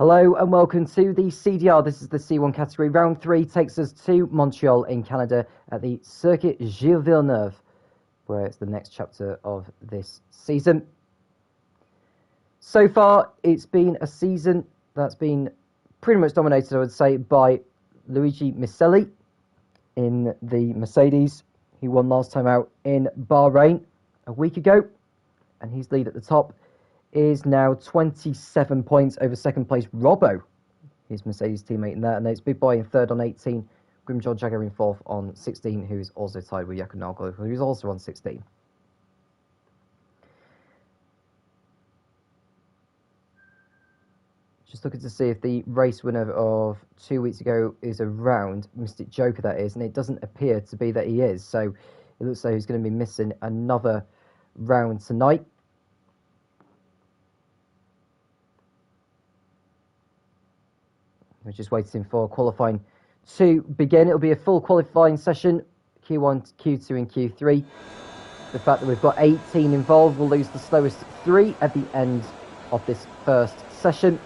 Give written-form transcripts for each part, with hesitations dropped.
Hello and welcome to the CDR. This is the C1 category. Round 3 takes us to Montreal in Canada at the Circuit Gilles Villeneuve, where it's the next chapter of this season. So far, it's been a season that's been pretty much dominated, I would say, by Luigi Micelli in the Mercedes. He won last time out in Bahrain a week ago, and his lead at the top is now 27 points over second place Robbo, his Mercedes teammate in that, and it's Big Boy in third on 18, Grimjaw Jagger in fourth on 16, who is also tied with Jakob Nagel, who is also on 16. Just looking to see if the race winner of 2 weeks ago is around, Mystic Joker that is, and it doesn't appear to be that he is, so it looks like he's going to be missing another round tonight. We're just waiting for qualifying to begin. It'll be a full qualifying session, Q1, Q2 and Q3. The fact that we've got 18 involved will lose the slowest 3 at the end of this first session.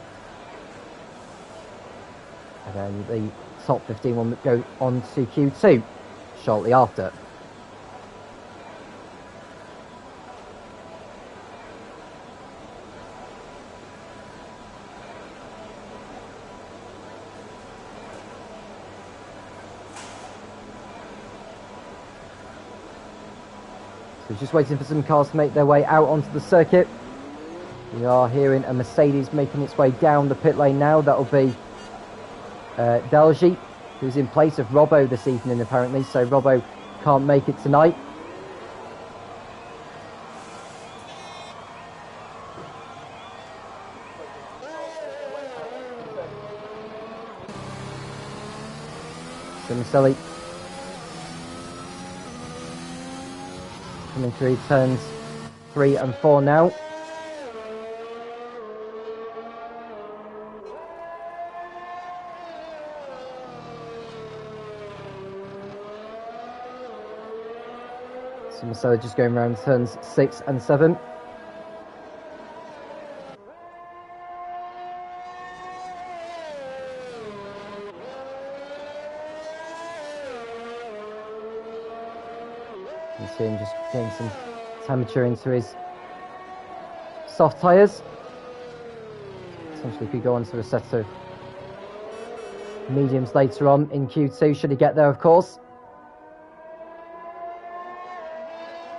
And then the top 15 will go on to Q2 shortly after. So just waiting for some cars to make their way out onto the circuit. We are hearing a Mercedes making its way down the pit lane now. That'll be Delgy, who's in place of Robbo this evening apparently, so Robbo can't make it tonight. So Micelli coming through turns 3 and 4 now. So Micelli just going around turns 6 and 7. You see him just getting some temperature into his soft tyres. Essentially could go on to a set of mediums later on in Q2, should he get there of course.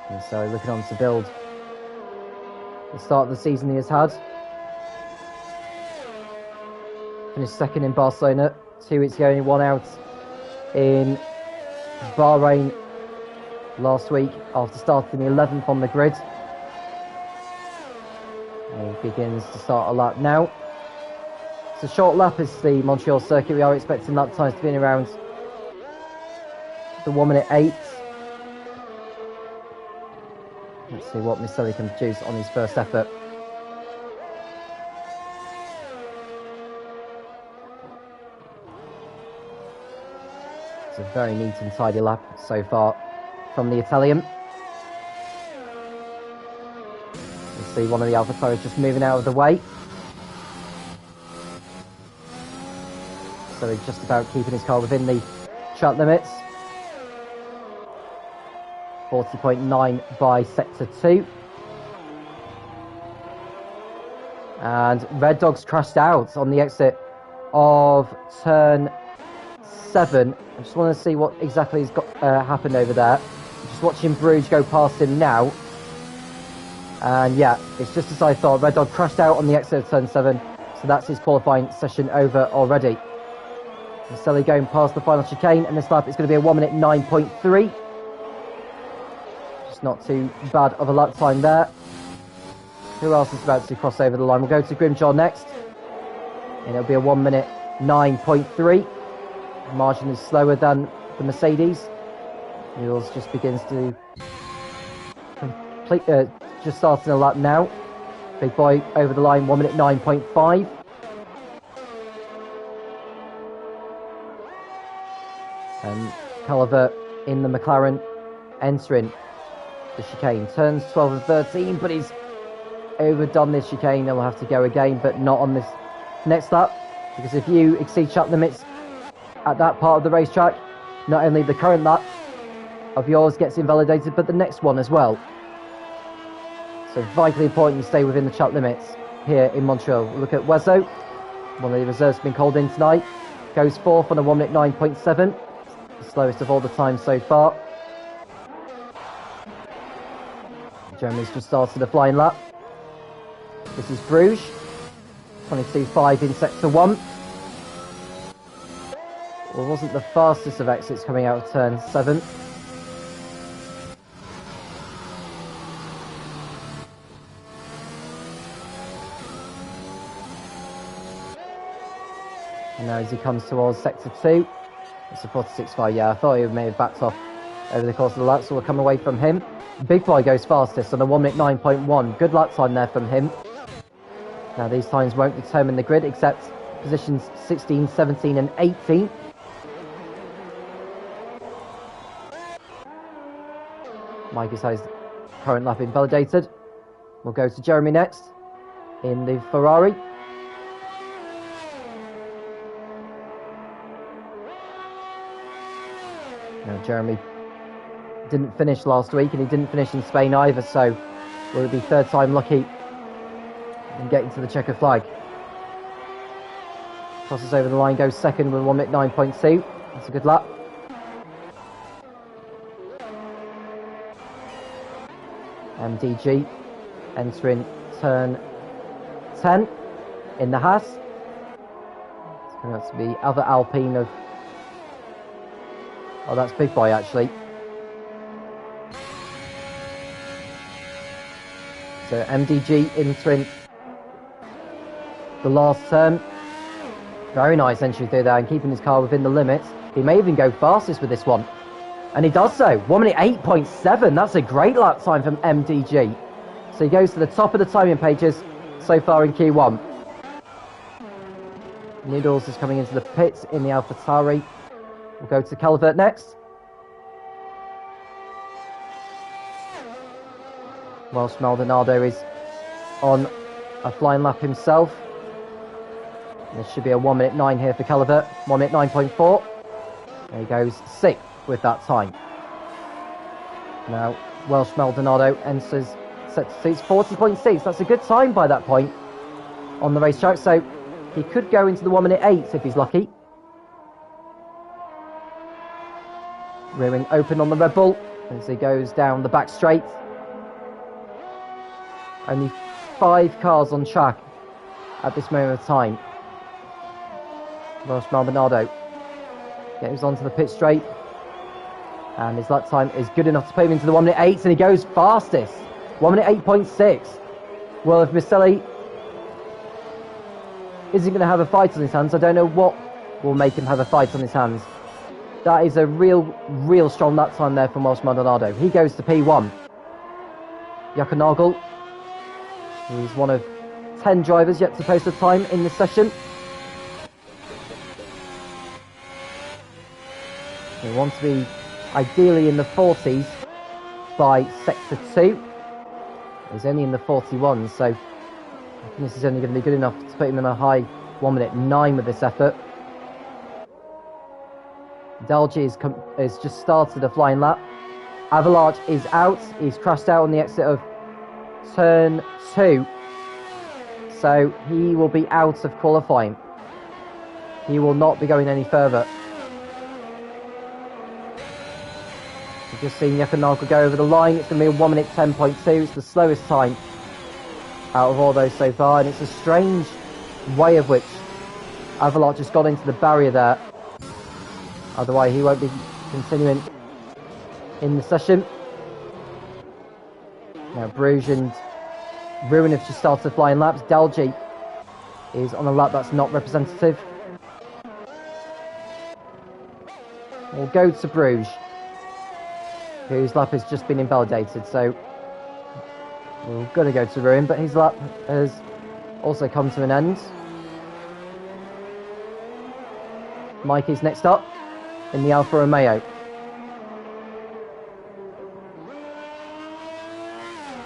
And so looking on to build the start of the season he has had. Finished second in Barcelona 2 weeks ago, and he won out in Bahrain last week after starting 11th on the grid. And he begins to start a lap now. It's a short lap as the Montreal circuit. We are expecting lap times to be in around the 1 minute 8. Let's see what Micelli can produce on his first effort. It's a very neat and tidy lap so far from the Italian. You see one of the Alpha Tauri's just moving out of the way. So he's just about keeping his car within the track limits. 40.9 by sector 2. And Red Dog's crashed out on the exit of turn 7. I just want to see what exactly has got happened over there. Just watching Bruges go past him now. And yeah, it's just as I thought. Red Dog crashed out on the exit of turn 7. So that's his qualifying session over already. Micelli going past the final chicane, and this lap is going to be a 1 minute 9.3. Just not too bad of a lap time there. Who else is about to cross over the line? We'll go to Grimjaw next. And it'll be a 1 minute 9.3. Marginally slower than the Mercedes. Wheels just begins to complete, just starting a lap now. Big Boy over the line, 1 minute 9.5. And Culliver in the McLaren entering the chicane. Turns 12 and 13, but he's overdone this chicane. He'll have to go again, but not on this next lap, because if you exceed track limits at that part of the racetrack, not only the current lap of yours gets invalidated, but the next one as well. So vitally important you stay within the track limits here in Montreal. Look at Wezo, one of the reserves has been called in tonight. Goes fourth on a 1 minute 9.7, the slowest of all the time so far. Jeremy's just started a flying lap. This is Bruges, 22.5 in sector 1. Well, wasn't the fastest of exits coming out of turn 7. And now as he comes towards sector 2, it's a 46.5. Yeah, I thought he may have backed off over the course of the lap, so we'll come away from him. Big Boy goes fastest on a 1 minute 9.1. Good lap time there from him. Now these times won't determine the grid except positions 16, 17 and 18. Mike has his current lap invalidated. We'll go to Jeremy next in the Ferrari. Now Jeremy didn't finish last week and he didn't finish in Spain either, so will it be third time lucky in getting to the checker flag? Crosses over the line, goes second with 1 minute 9.2. That's a good lap. MDG entering turn 10 in the Haas. It's going to be the other Alpine of... Oh, that's Big Boy actually. So MDG entering the last turn. Very nice entry through there and keeping his car within the limits. He may even go fastest with this one. And he does so. 1 minute 8.7. That's a great lap time from MDG. So he goes to the top of the timing pages so far in Q1. Noodles is coming into the pits in the AlphaTauri. We'll go to Calvert next. Whilst Maldonado is on a flying lap himself. There should be a 1 minute 9 here for Calvert. 1 minute 9.4. There he goes, 6th with that time. Now, Welsh Maldonado enters sector 2. It's 40.6. That's a good time by that point on the racetrack. So he could go into the 1 minute 8 if he's lucky. Rear wing open on the Red Bull as he goes down the back straight. Only 5 cars on track at this moment of time. Welsh Maldonado goes onto the pit straight. And his lap time is good enough to put him into the 1 minute 8, and he goes fastest. 1 minute 8.6. Well, if Miceli isn't going to have a fight on his hands, I don't know what will make him have a fight on his hands. That is a real strong lap time there from Welsh Maldonado. He goes to P1. Jakonagel, who's one of 10 drivers yet to post a time in this session. We want to be ideally in the 40s by sector 2. He's only in the 41s, so I think this is only going to be good enough to put him in a high 1 minute 9 with this effort. Dalji has just started a flying lap. Avalanche is out. He's crashed out on the exit of turn 2. So he will be out of qualifying. He will not be going any further. We've just seen Jakonagel go over the line. It's going to be a 1 minute 10.2. It's the slowest time out of all those so far. And it's a strange way of which Avalanche just got into the barrier there. Otherwise, he won't be continuing in the session. Now, Bruges and Ruin have just started flying laps. Dalji is on a lap that's not representative. We'll go to Bruges, whose lap has just been invalidated. So, we're going to go to Ruin, but his lap has also come to an end. Mike is next up in the Alfa Romeo.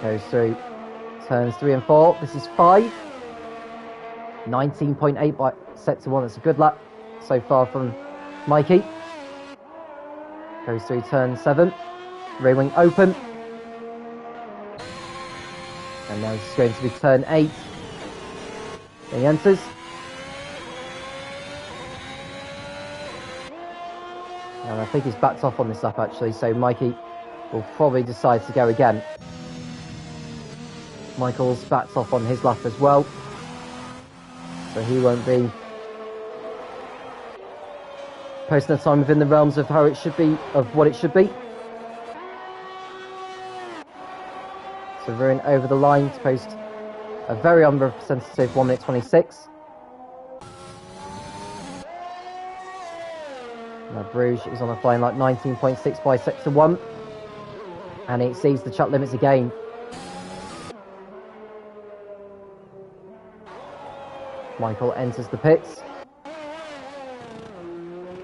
Goes through turns 3 and 4. This is 5. 19.8 by sector 1. That's a good lap so far from Mikey. Goes through turn 7. Rear wing open. And now it's going to be turn 8. He enters. And I think he's backed off on this lap actually, so Mikey will probably decide to go again. Michael's backed off on his lap as well, so he won't be posting a time within the realms of how it should be, of what it should be. So Ruin over the line to post a very unrepresentative 1 minute 26. Now Bruges is on a flying like 19.6 by sector 1, and he exceeds the track limits again. Michael enters the pits.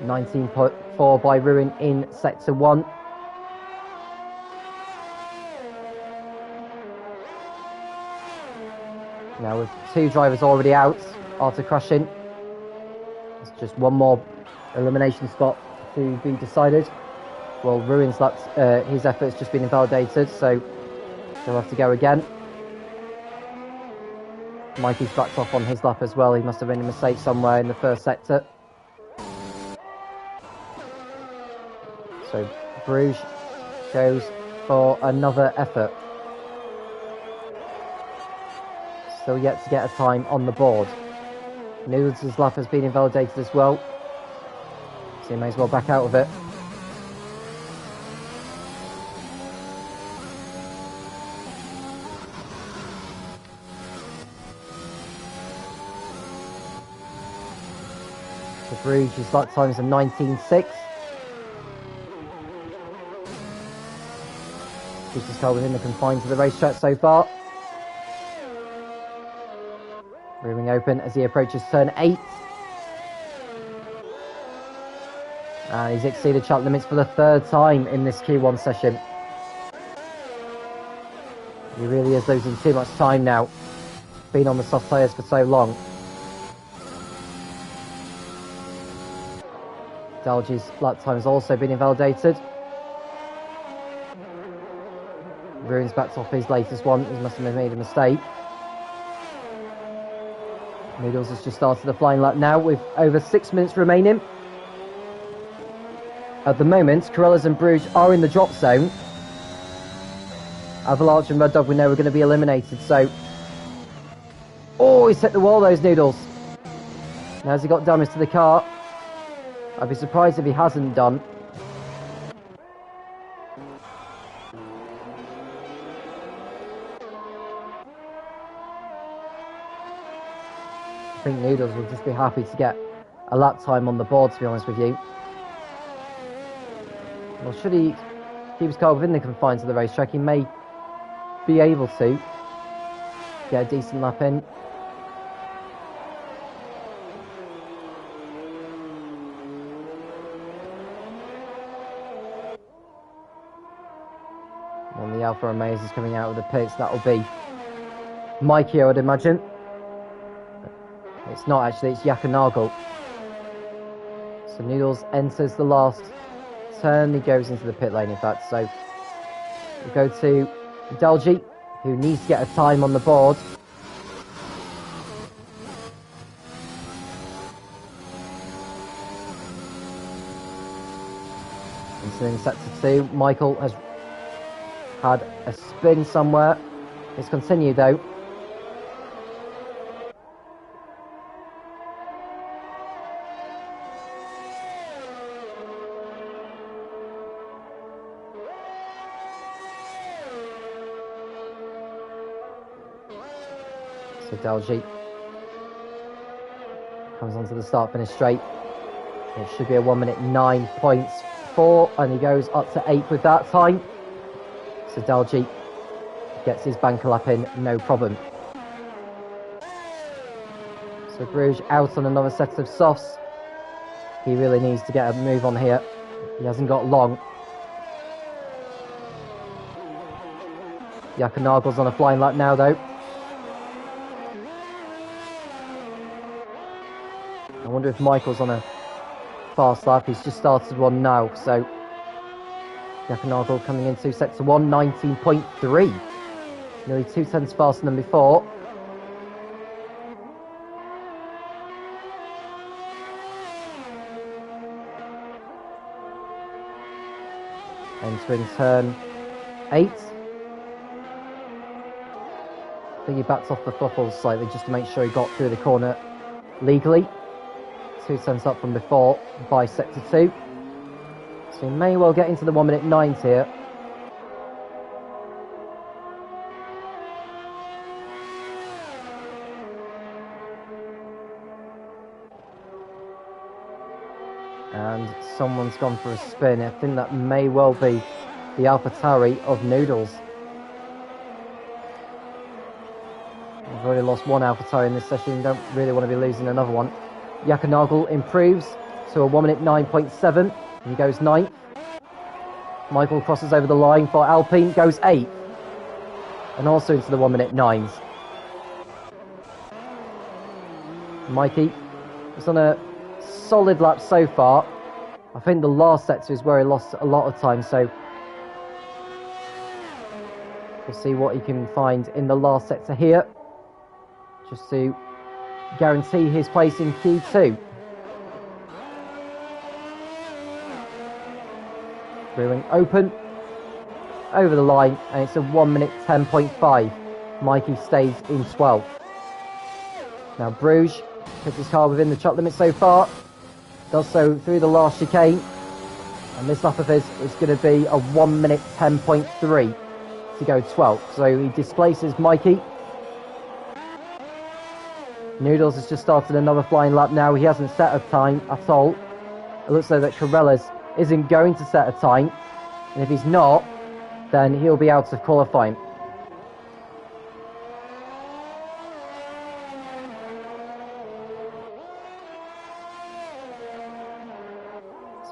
19.4 by Ruin in sector 1. Now with 2 drivers already out after crashing, it's just one more elimination spot to be decided. Well, Ruin's his effort's just been invalidated, so he'll have to go again. Mikey's backed off on his lap as well. He must have made a mistake somewhere in the first sector. So Bruges goes for another effort. Still yet to get a time on the board. Noodles' lap has been invalidated as well, so he may as well back out of it. The Bruges' lap times are 19.6. Keeps his car within the confines of the racetrack so far. Rearing open as he approaches turn 8. And he's exceeded track limits for the 3rd time in this Q1 session. He really is losing too much time now. Been on the soft tyres for so long. Dalgi's lap time has also been invalidated. Ruin's backed off his latest one. He must have made a mistake. Noodles has just started the flying lap now with over 6 minutes remaining. At the moment, Corellas and Bruges are in the drop zone. Avalanche and Red Dog we know are going to be eliminated, so... Oh, he's hit the wall, those Noodles. Now has he got damage to the car? I'd be surprised if he hasn't done. I think Noodles will just be happy to get a lap time on the board, to be honest with you. Well, should he keep his car within the confines of the racetrack, he may be able to get a decent lap in. When the Alfa Romeos is coming out of the pits, that'll be Mikey, I would imagine. It's not actually, it's Yakanagel. So Noodles enters the last turn, he goes into the pit lane in fact, so we'll go to Dalgi, who needs to get a time on the board. Entering sector 2, Michael has had a spin somewhere. It's continued though. So Dalgi comes onto the start finish straight. It should be a 1 minute 9.4, and he goes up to 8 with that time. So Dalgi gets his banker lap in, no problem. So Bruges out on another set of softs. He really needs to get a move on here. He hasn't got long. Yakanagel's on a flying lap now though. wonder if Michael's on a fast lap. He's just started one now, so Yakanagel coming in 2 sets to 1, 19.3. Nearly 0.2 faster than before. Entering turn 8. I think he backed off the throttle slightly just to make sure he got through the corner legally. 0.2 up from before by sector 2. So he may well get into the 1 minute 9s here. And someone's gone for a spin. I think that may well be the AlphaTauri of Noodles. We've already lost one AlphaTauri in this session. You don't really want to be losing another one. Yakanagel improves to a 1 minute 9.7. He goes 9th. Michael crosses over the line for Alpine, goes 8th. And also into the 1 minute 9s. Mikey is on a solid lap so far. I think the last sector is where he lost a lot of time, so we'll see what he can find in the last sector here, just to guarantee his place in Q2. Brewing open, over the line, and it's a 1 minute 10.5. Mikey stays in 12th. Now Bruges puts his car within the track limit so far, does so through the last chicane, and this lap of his is going to be a 1 minute 10.3 to go 12th. So he displaces Mikey. Noodles has just started another flying lap now. He hasn't set a time at all. It looks like that Corellas isn't going to set a time, and if he's not, then he'll be out of qualifying.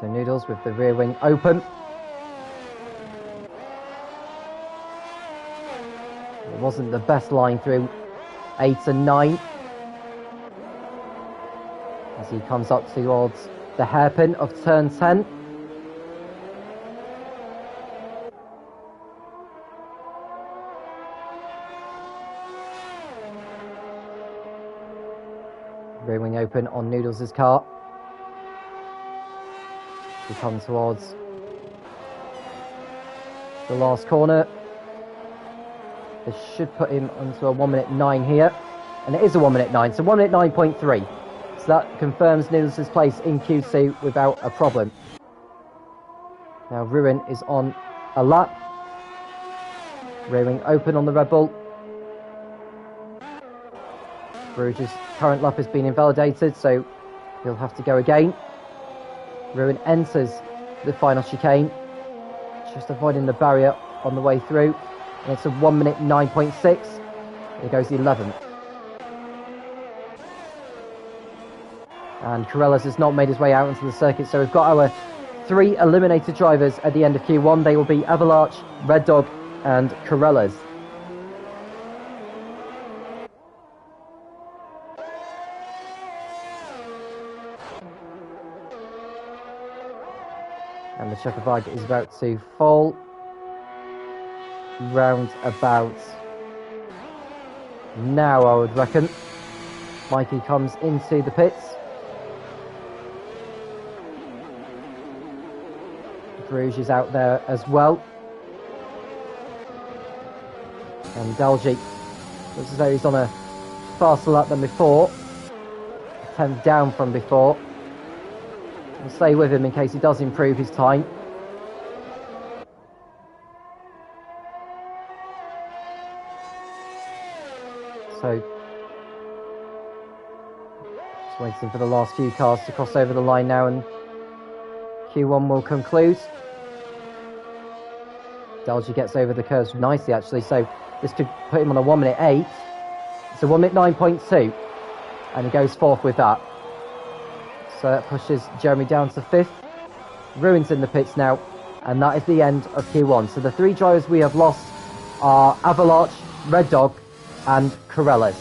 So Noodles with the rear wing open. It wasn't the best line through 8 and 9. As he comes up towards the hairpin of turn 10. Rear wing open on Noodles' car. We come towards the last corner. This should put him onto a 1 minute 9 here. And it is a 1 minute 9, so 1 minute 9.3. So that confirms Noodles' place in Q2 without a problem. Now Ruin is on a lap. Rear wing open on the Red Bull. Bruges' current lap has been invalidated, so he'll have to go again. Ruin enters the final chicane, just avoiding the barrier on the way through, and it's a 1 minute 9.6. There goes the 11th. And Corellas has not made his way out into the circuit, so we've got our 3 eliminated drivers at the end of Q1. They will be Avalarch, Red Dog, and Corellas. And the Czechoslovak is about to fall round about now, I would reckon. Mikey comes into the pits. Bruges is out there as well. And Dalji looks as though he's on a faster lap than before. 10th down from before. We'll stay with him in case he does improve his time. So, just waiting for the last few cars to cross over the line now, and Q1 will conclude. Dalji gets over the curves nicely, actually, so this could put him on a 1 minute 8. It's a 1 minute 9.2, and he goes 4th with that. So that pushes Jeremy down to 5th. Ruin's in the pits now, and that is the end of Q1. So the 3 drivers we have lost are Avalarch, Red Dog, and Corellas.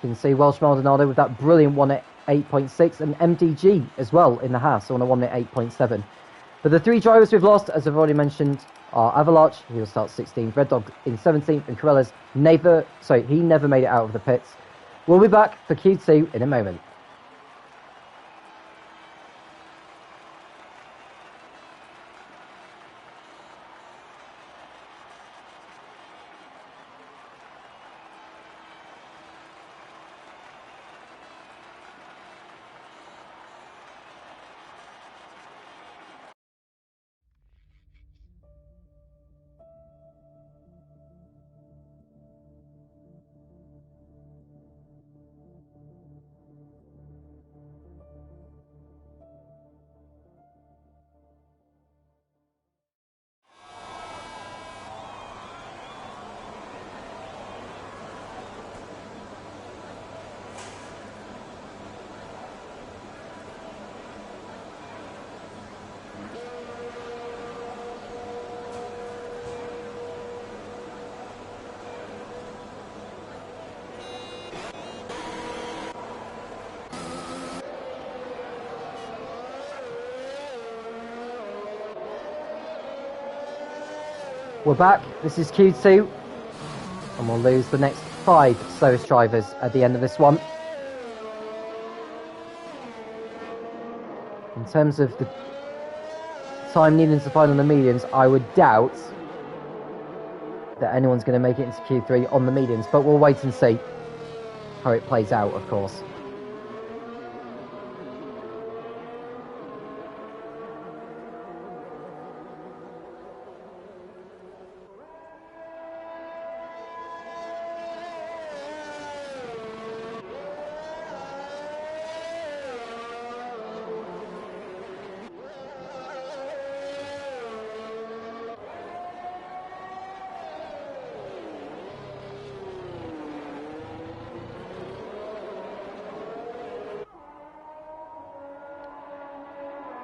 You can see Welsh Maldonado with that brilliant one at 8.6, and MDG as well in the Haas on a one at 8.7. But the three drivers we've lost, as I've already mentioned, are Avalarch, who will start 16th, Red Dog in 17th, and Corellas he never made it out of the pits. We'll be back for Q2 in a moment. We're back, this is Q2, and we'll lose the next 5 slowest drivers at the end of this one. In terms of the time needed to find on the mediums, I would doubt that anyone's going to make it into Q3 on the mediums, but we'll wait and see how it plays out, of course.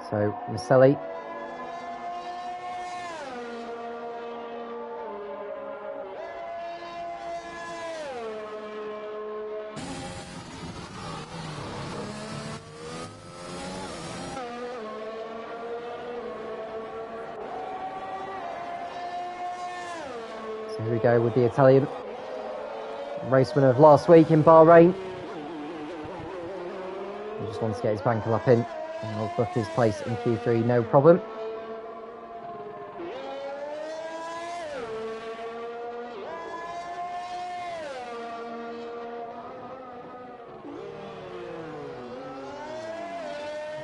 So, Maselli. So here we go with the Italian race winner of last week in Bahrain. He just wants to get his bank up in. And he'll book his place in Q3, no problem.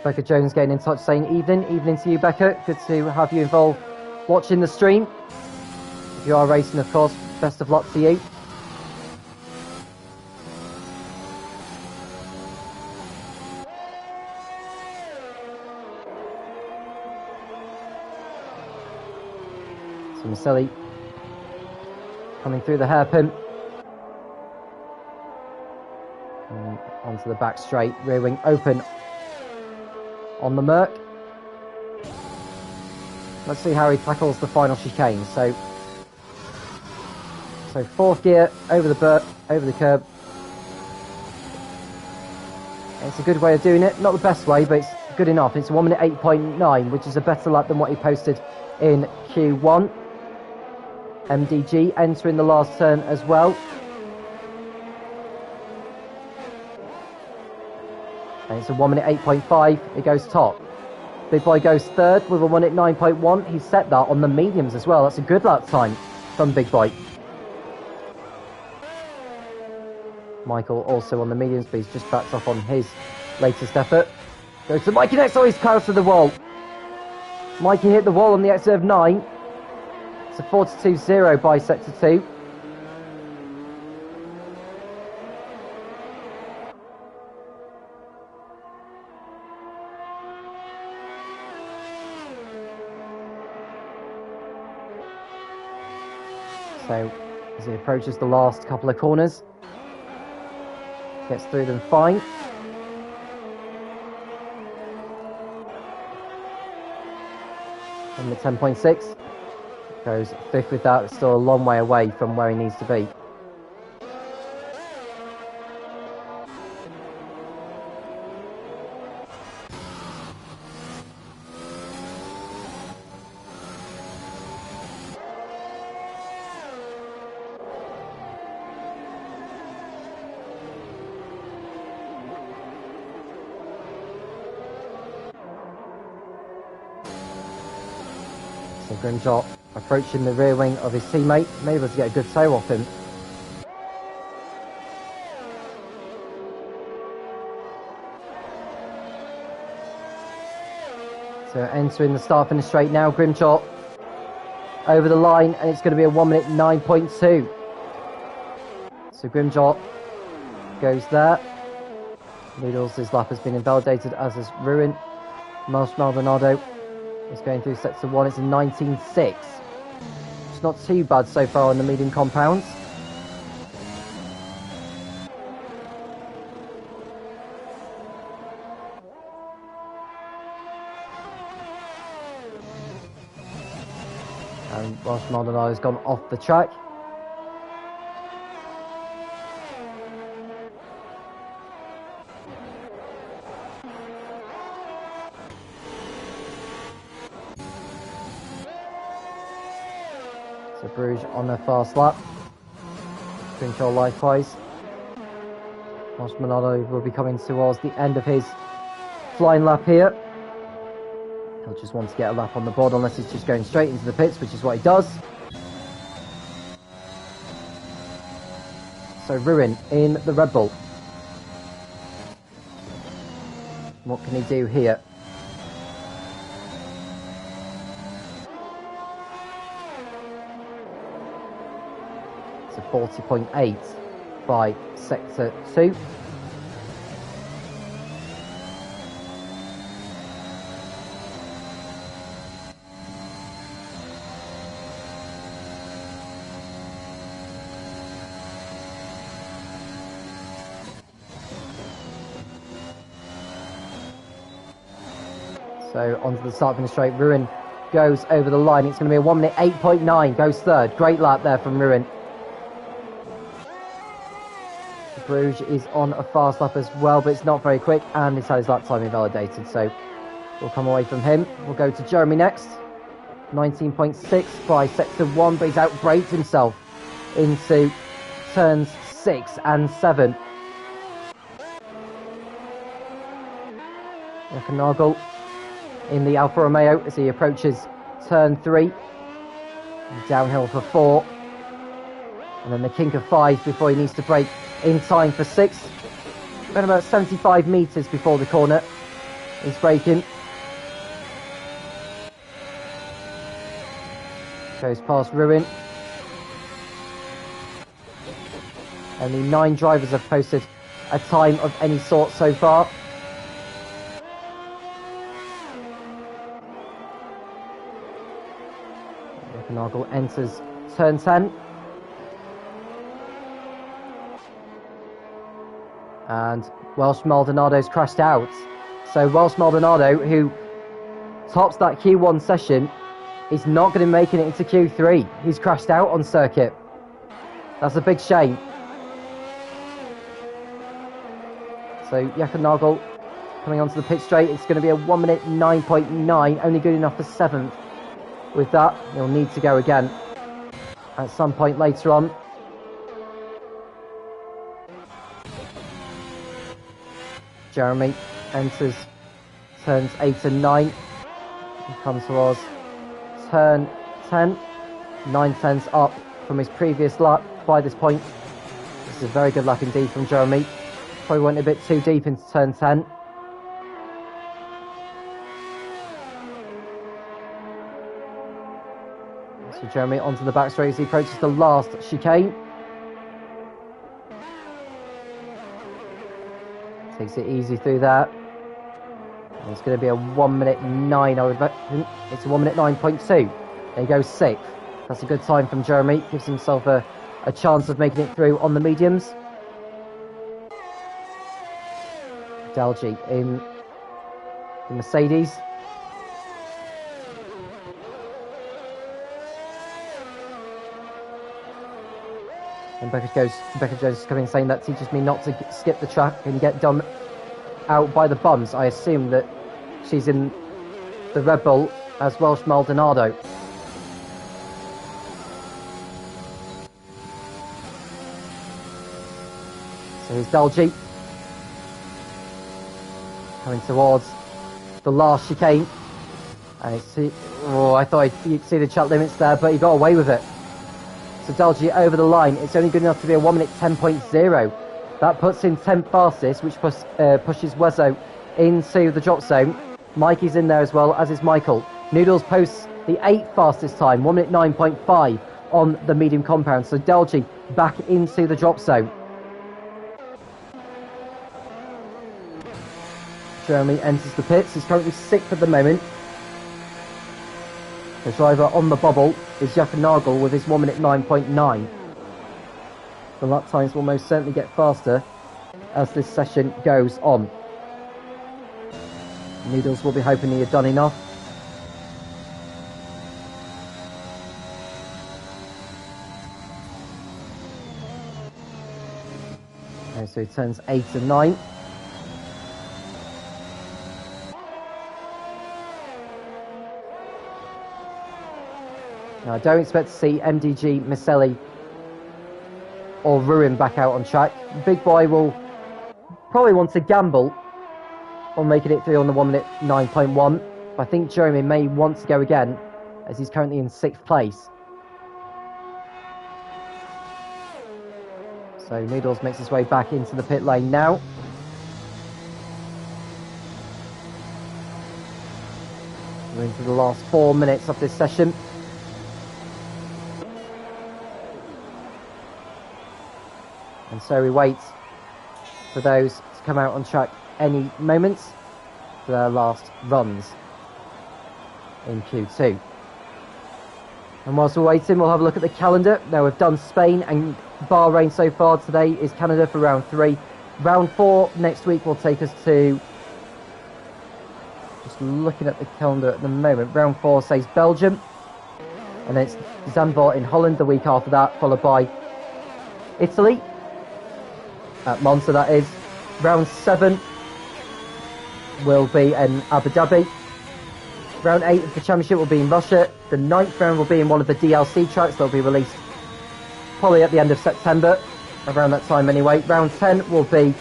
Becca Jones getting in touch saying evening to you, Becca. Good to have you involved watching the stream. If you are racing, of course, best of luck to you. So Maselli coming through the hairpin. And onto the back straight, rear wing open on the Merc. Let's see how he tackles the final chicane. So fourth gear over the curb. It's a good way of doing it. Not the best way, but it's good enough. It's 1 minute 8.9, which is a better lap than what he posted in Q1. MDG entering the last turn as well. And it's a 1 minute 8.5. It goes top. Big Boy goes third with a 1 minute 9.1. He set that on the mediums as well. That's a good lap time from Big Boy. Michael also on the mediums, but he's just backed off on his latest effort. Goes to Mikey next. Oh, he's close to the wall. Mikey hit the wall on the exit of 9. It's a 42-0 by sector 2. So, as he approaches the last couple of corners, gets through them fine. And the 10.6 goes fifth with that. It's still a long way away from where he needs to be. So Grimshot approaching the rear wing of his teammate, able to get a good toe off him. So entering the start finish straight now, Grimshot over the line, and it's going to be a 1 minute 9.2. So Grimshot goes there. Noodles' lap has been invalidated, as has Ruin. Marsh Maldonado is going through sets of 1. It's a 19.6. It's not too bad so far on the medium compounds. And Marsh Maldonado has gone off the track. So Bruges on their fast lap. Grimshot likewise. Marsh Maldonado will be coming towards the end of his flying lap here. He'll just want to get a lap on the board, unless he's just going straight into the pits, which is what he does. So Ruin in the Red Bull. What can he do here? It's a 40.8 by sector 2. So onto the start finish straight, Ruin goes over the line. It's going to be a 1 minute 8.9, goes third. Great lap there from Ruin. Bruges is on a fast lap as well, but it's not very quick, and he's had his lap time invalidated, so we'll come away from him. We'll go to Jeremy next. 19.6 by sector 1, but he's out-braked himself into turns 6 and 7. Nagel in the Alfa Romeo as he approaches turn 3. Downhill for 4. And then the kink of 5 before he needs to brake in time for 6. Then about 75 metres before the corner, he's braking. Goes past Ruin. Only 9 drivers have posted a time of any sort so far. Nagel enters turn 10. And Welsh Maldonado's crashed out. So Welsh Maldonado, who tops that Q1 session, is not going to make it into Q3. He's crashed out on circuit. That's a big shame. So Jakob Nagel coming onto the pit straight. It's going to be a 1 minute 9.9, only good enough for 7th. With that, he'll need to go again at some point later on. Jeremy enters turns 8 and 9. He comes towards turn 10. 9 tenths up from his previous lap by this point. This is a very good lap indeed from Jeremy. Probably went a bit too deep into turn 10. So Jeremy onto the back straight as he approaches the last chicane. Takes it easy through that. And it's going to be a 1 minute 9, I would bet. It's a 1 minute 9.2. There he goes, 6th. That's a good time from Jeremy. Gives himself a chance of making it through on the mediums. Dalji in the Mercedes. And Becca Jones is coming saying that teaches me not to skip the track and get done out by the bums. I assume that she's in the Red Bull as Welsh Maldonado. So here's Dalji coming towards the last chicane, and it's Oh, I thought you'd see the chat limits there, but he got away with it. So Delgy over the line. It's only good enough to be a 1 minute 10.0. That puts him 10th fastest, which pushes Wezzo into the drop zone. Mikey's in there as well, as is Michael. Noodles posts the 8th fastest time, 1 minute 9.5 on the medium compound. So Delgy back into the drop zone. Jeremy enters the pits. He's currently 6th at the moment. The driver on the bubble is Jaffa Nagel with his 1 minute 9.9. The lap times will most certainly get faster as this session goes on. Noodles will be hoping he had done enough. And so he turns 8 and 9. Now, I don't expect to see MDG, Maselli or Ruin back out on track. Big Boy will probably want to gamble on making it through on the 1 minute 9.1. But I think Jeremy may want to go again, as he's currently in 6th place. So Noodles makes his way back into the pit lane now. We're into the last 4 minutes of this session. And so we wait for those to come out on track any moment for their last runs in Q2. And whilst we're waiting, we'll have a look at the calendar. Now, we've done Spain and Bahrain so far. Today is Canada for round 3. Round 4 next week will take us to, just looking at the calendar at the moment, round 4 says Belgium. And then it's Zandvoort in Holland the week after that, followed by Italy. At Monza, that is. Round 7 will be in Abu Dhabi. Round 8 of the championship will be in Russia. The 9th round will be in one of the DLC tracks that will be released probably at the end of September, around that time anyway. Round 10 will be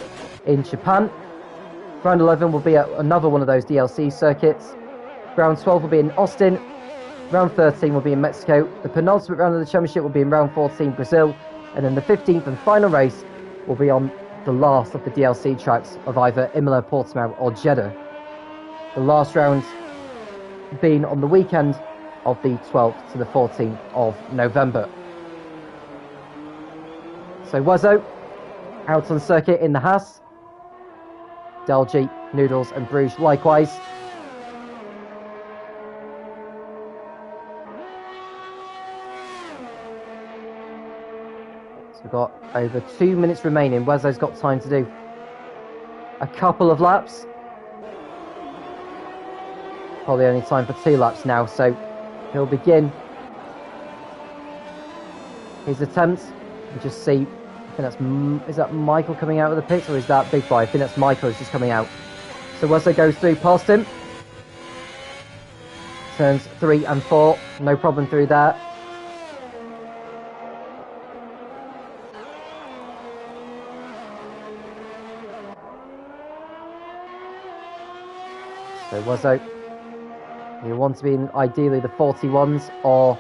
in Japan. Round 11 will be at another one of those DLC circuits. Round 12 will be in Austin. Round 13 will be in Mexico. The penultimate round of the championship will be in round 14, Brazil. And then the 15th and final race will be on the last of the DLC tracks of either Imola, Portimao or Jeddah. The last round being on the weekend of the 12th to the 14th of November. So Wezzo out on circuit in the Haas. Delgy, Noodles and Bruges likewise. So we've got over 2 minutes remaining. Wezzo's got time to do a couple of laps. Probably only time for 2 laps now, so he'll begin his attempt and just see. I think that's, is that Michael coming out of the pits, or is that Big Boy? I think that's Michael who's just coming out. So Wezzo goes through past him. Turns 3 and 4, no problem through there. So Wezzo, you want to be in ideally the 41s or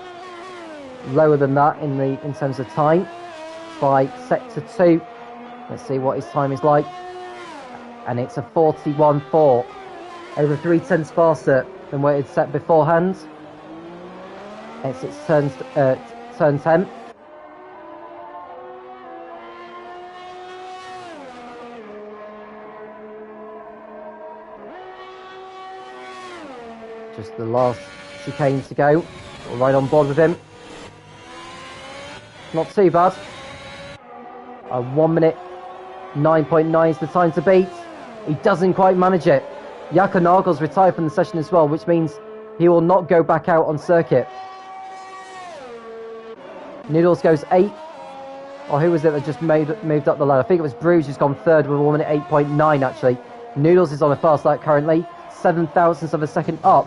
lower than that in terms of time by sector 2. Let's see what his time is like. And it's a 41.4, over 3/10 faster than what it's set beforehand. It's turn 10. Just the last chicane to go. We're right on board with him. Not too bad. 1 minute 9.9 is the time to beat. He doesn't quite manage it. Jaka Nagel's retired from the session as well, which means he will not go back out on circuit. Noodles goes 8. Or who was it that just moved up the ladder? I think it was Bruges who's gone 3rd with 1 minute 8.9 actually. Noodles is on a fast lap currently. 7,000ths of a second up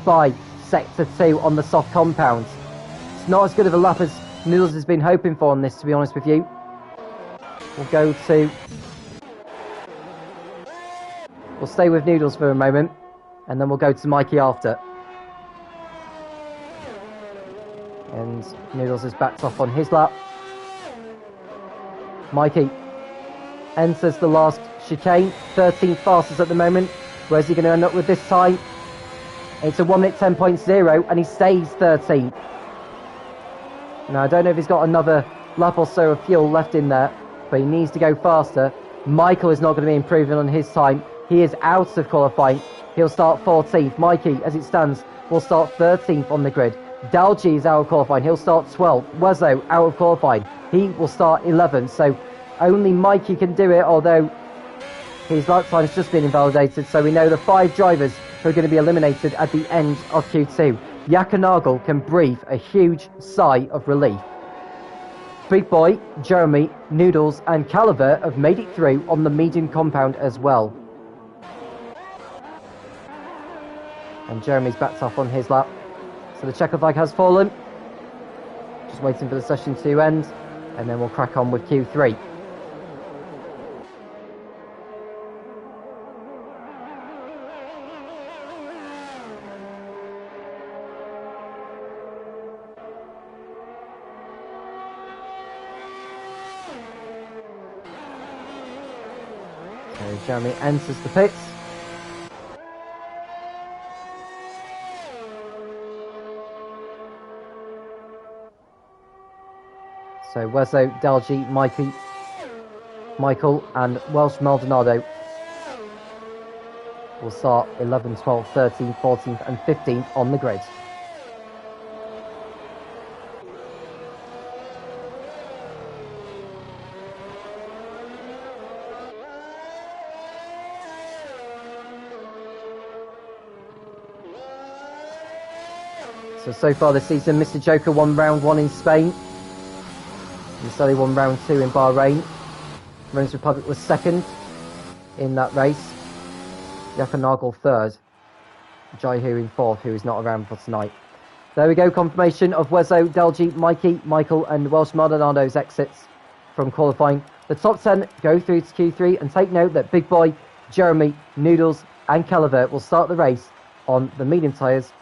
by sector 2 on the soft compound. It's not as good of a lap as Noodles has been hoping for on this, to be honest with you. We'll stay with Noodles for a moment, and then we'll go to Mikey after. And Noodles is backed off on his lap. Mikey enters the last chicane, 13th fastest at the moment. Where's he going to end up with this time? It's a 1 minute 10.0 and he stays 13th. Now I don't know if he's got another lap or so of fuel left in there, but he needs to go faster. Michael is not going to be improving on his time. He is out of qualifying. He'll start 14th. Mikey, as it stands, will start 13th on the grid. Dalji is out of qualifying. He'll start 12th. Wezo out of qualifying. He will start 11th. So only Mikey can do it, although his lap time's just been invalidated. So we know the 5 drivers who are going to be eliminated at the end of Q2. Yakanagel can breathe a huge sigh of relief. Big Boy, Jeremy, Noodles and Caliver have made it through on the medium compound as well. And Jeremy's backed off on his lap. So the checker flag has fallen. Just waiting for the session to end. And then we'll crack on with Q3. So Jeremy enters the pits. So Wezo, Dalji, Mikey, Michael and Welsh Maldonado will start 11th, 12th, 13th, 14th and 15th on the grid. So far this season, Mr. Joker won round 1 in Spain. And Sully won round 2 in Bahrain. Rose Republic was 2nd in that race. Yakanagel 3rd. Jaihu in 4th, who is not around for tonight. There we go, confirmation of Wezo, Dalji, Mikey, Michael and Welsh Maldonado's exits from qualifying. The top 10 go through to Q3, and take note that Big Boy, Jeremy, Noodles and Caliver will start the race on the medium tyres,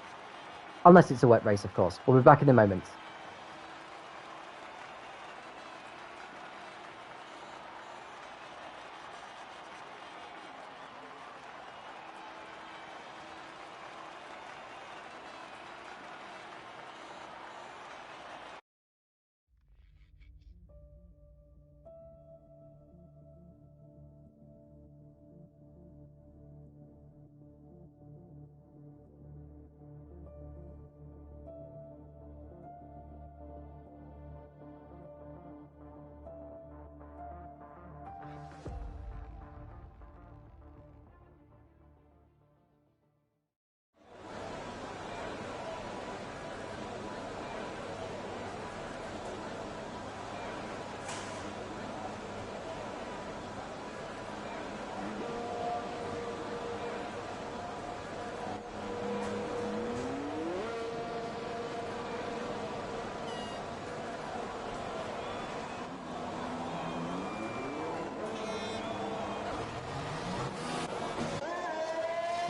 unless it's a wet race, of course. We'll be back in a moment.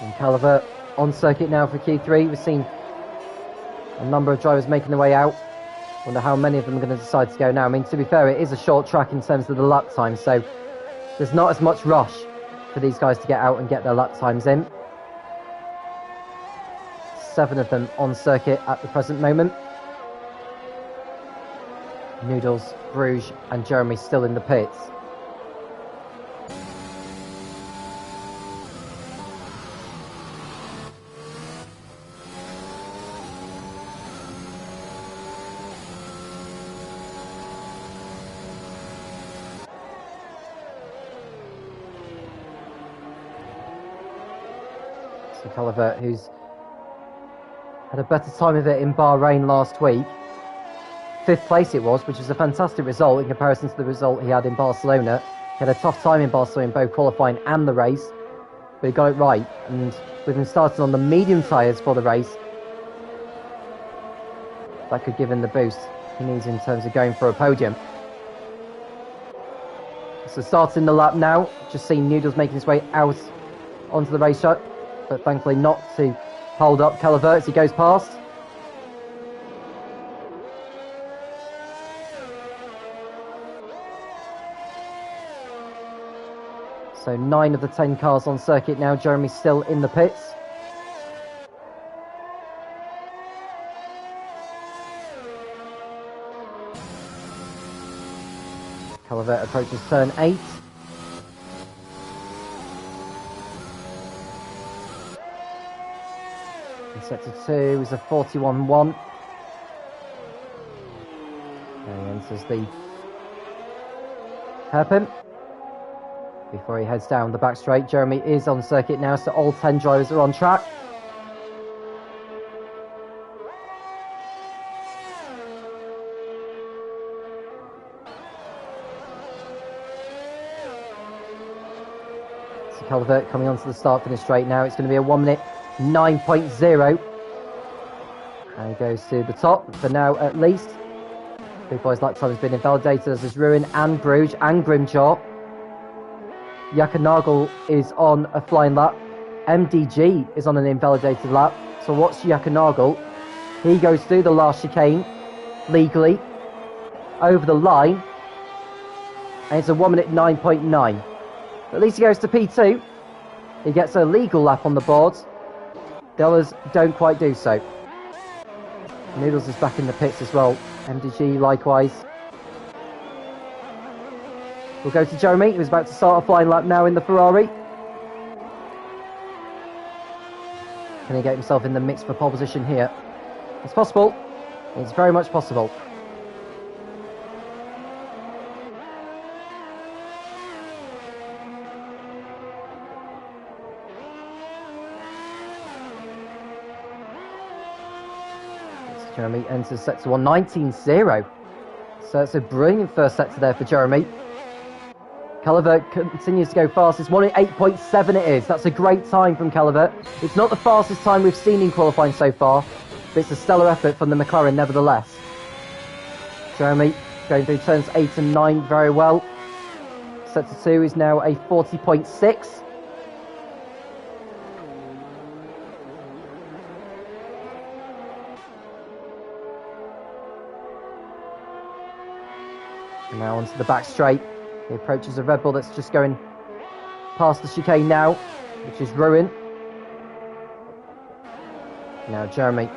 And Caliver on circuit now for Q3. We've seen a number of drivers making their way out. Wonder how many of them are going to decide to go now. I mean, to be fair, it is a short track in terms of the lap time, so there's not as much rush for these guys to get out and get their lap times in. 7 of them on circuit at the present moment. Noodles, Bruges and Jeremy still in the pits. Caliver, who's had a better time of it in Bahrain last week. 5th place it was, which was a fantastic result in comparison to the result he had in Barcelona. He had a tough time in Barcelona in both qualifying and the race, but he got it right. And with him starting on the medium tyres for the race, that could give him the boost he needs in terms of going for a podium. So starting the lap now, just seeing Noodles making his way out onto the racetrack, but thankfully not to hold up Caliver as he goes past. So 9 of the 10 cars on circuit now. Jeremy's still in the pits. Calvert approaches turn 8. In sector 2 is a 41-1. There he enters the hairpin. Before he heads down the back straight, Jeremy is on circuit now, so all 10 drivers are on track. So Calvert coming onto the start finish straight now. It's going to be a 1 minute 9.0. And he goes to the top for now at least. Big Boy's lap time has been invalidated, as is Ruin and Bruges and Grimjaw. Yakanagel is on a flying lap. MDG is on an invalidated lap. So watch Yakanagel. He goes through the last chicane legally over the line, and it's a 1 minute 9.9. At least he goes to P2. He gets a legal lap on the board. The others don't quite do so. Noodles is back in the pits as well. MDG likewise. We'll go to Jeremy, who's about to start a flying lap now in the Ferrari. Can he get himself in the mix for pole position here? It's possible. It's very much possible. Jeremy enters sector 1, 19-0. So it's a brilliant first sector there for Jeremy. Calvert continues to go fast. It's 1:08.7 it is. That's a great time from Calvert. It's not the fastest time we've seen in qualifying so far, but it's a stellar effort from the McLaren nevertheless. Jeremy going through turns 8 and 9 very well. Sector 2 is now a 40.6. And now onto the back straight. He approaches a Red Bull that's just going past the chicane now, which is Ruin. Now Jeremy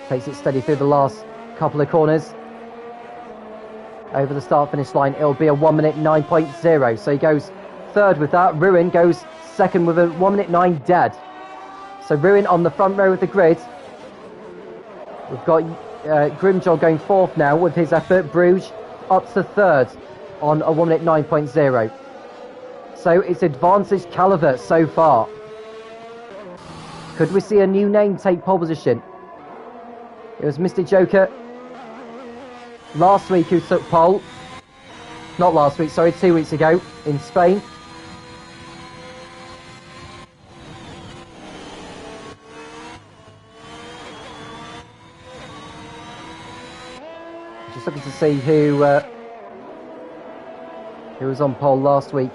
takes it steady through the last couple of corners. Over the start-finish line, it'll be a 1 minute 9.0. So he goes third with that. Ruin goes second with a 1 minute 9 dead. So Ruin on the front row of the grid. We've got Grimjaw going fourth now with his effort. Bruges up to third on a 1 minute 9.0. So it's advantage Calvert so far. Could we see a new name take pole position? It was Mr. Joker last week who took pole. Not last week, sorry, 2 weeks ago in Spain. Just looking to see who was on pole last week.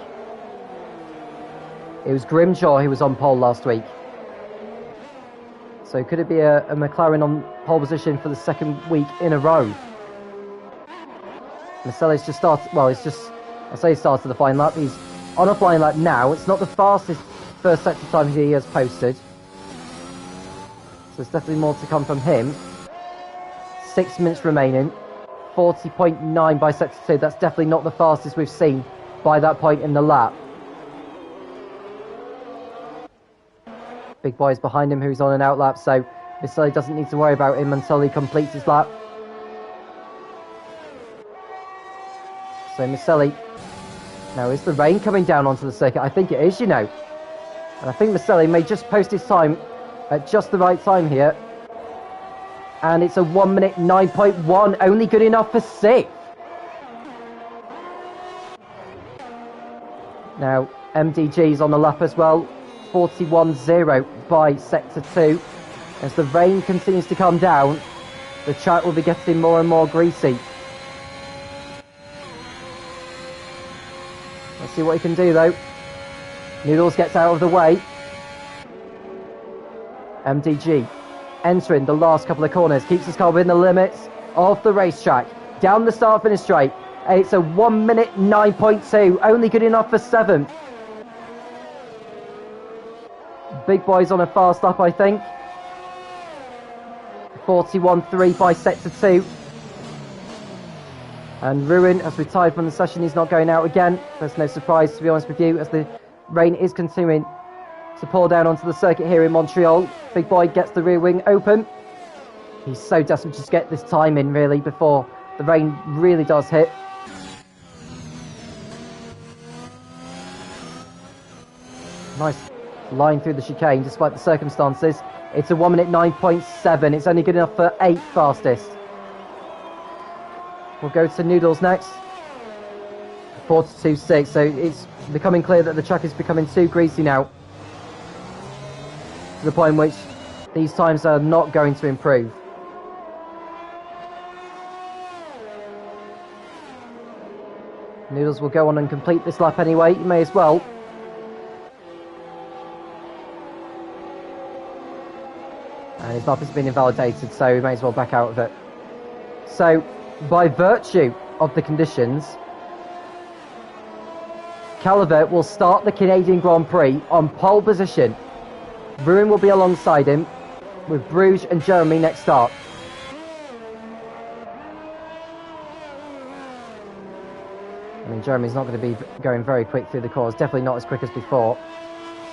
It was Grimjaw who was on pole last week. So could it be a McLaren on pole position for the second week in a row? Maselli's just started, well, it's just, I say started the flying lap. He's on a flying lap now. It's not the fastest first sector time he has posted. So there's definitely more to come from him. 6 minutes remaining. 40.9 by sector 2. That's definitely not the fastest we've seen by that point in the lap. Big Boy's behind him, who's on an out lap, so Maselli doesn't need to worry about him until he completes his lap. So Maselli, now is the rain coming down onto the circuit? I think it is, you know. And I think Maselli may just post his time at just the right time here. And it's a 1 minute 9.1, only good enough for 6th. Now, MDG's on the lap as well, 41.0 by sector 2. As the rain continues to come down, the track will be getting more and more greasy. Let's see what he can do though. Noodles gets out of the way. MDG entering the last couple of corners, keeps his car within the limits of the racetrack. Down the start finish straight. It's a 1 minute 9.2, only good enough for 7th. Big Boy's on a fast lap, I think. 41.3 by sector 2. And Ruin, as retired from the session, he's not going out again. There's no surprise, to be honest with you, as the rain is continuing to pour down onto the circuit here in Montreal. Big Boy gets the rear wing open. He's so desperate to just get this time in, really, before the rain really does hit. Nice line through the chicane, despite the circumstances. It's a 1 minute 9.7. It's only good enough for 8th fastest. We'll go to Noodles next. 42.6. So it's becoming clear that the track is becoming too greasy now, to the point in which these times are not going to improve. Noodles will go on and complete this lap anyway. He may as well. And his lap has been invalidated, so he may as well back out of it. So, by virtue of the conditions, Callevet will start the Canadian Grand Prix on pole position. Ruin will be alongside him, with Bruges and Jeremy next start. I mean, Jeremy's not going to be going very quick through the course, definitely not as quick as before.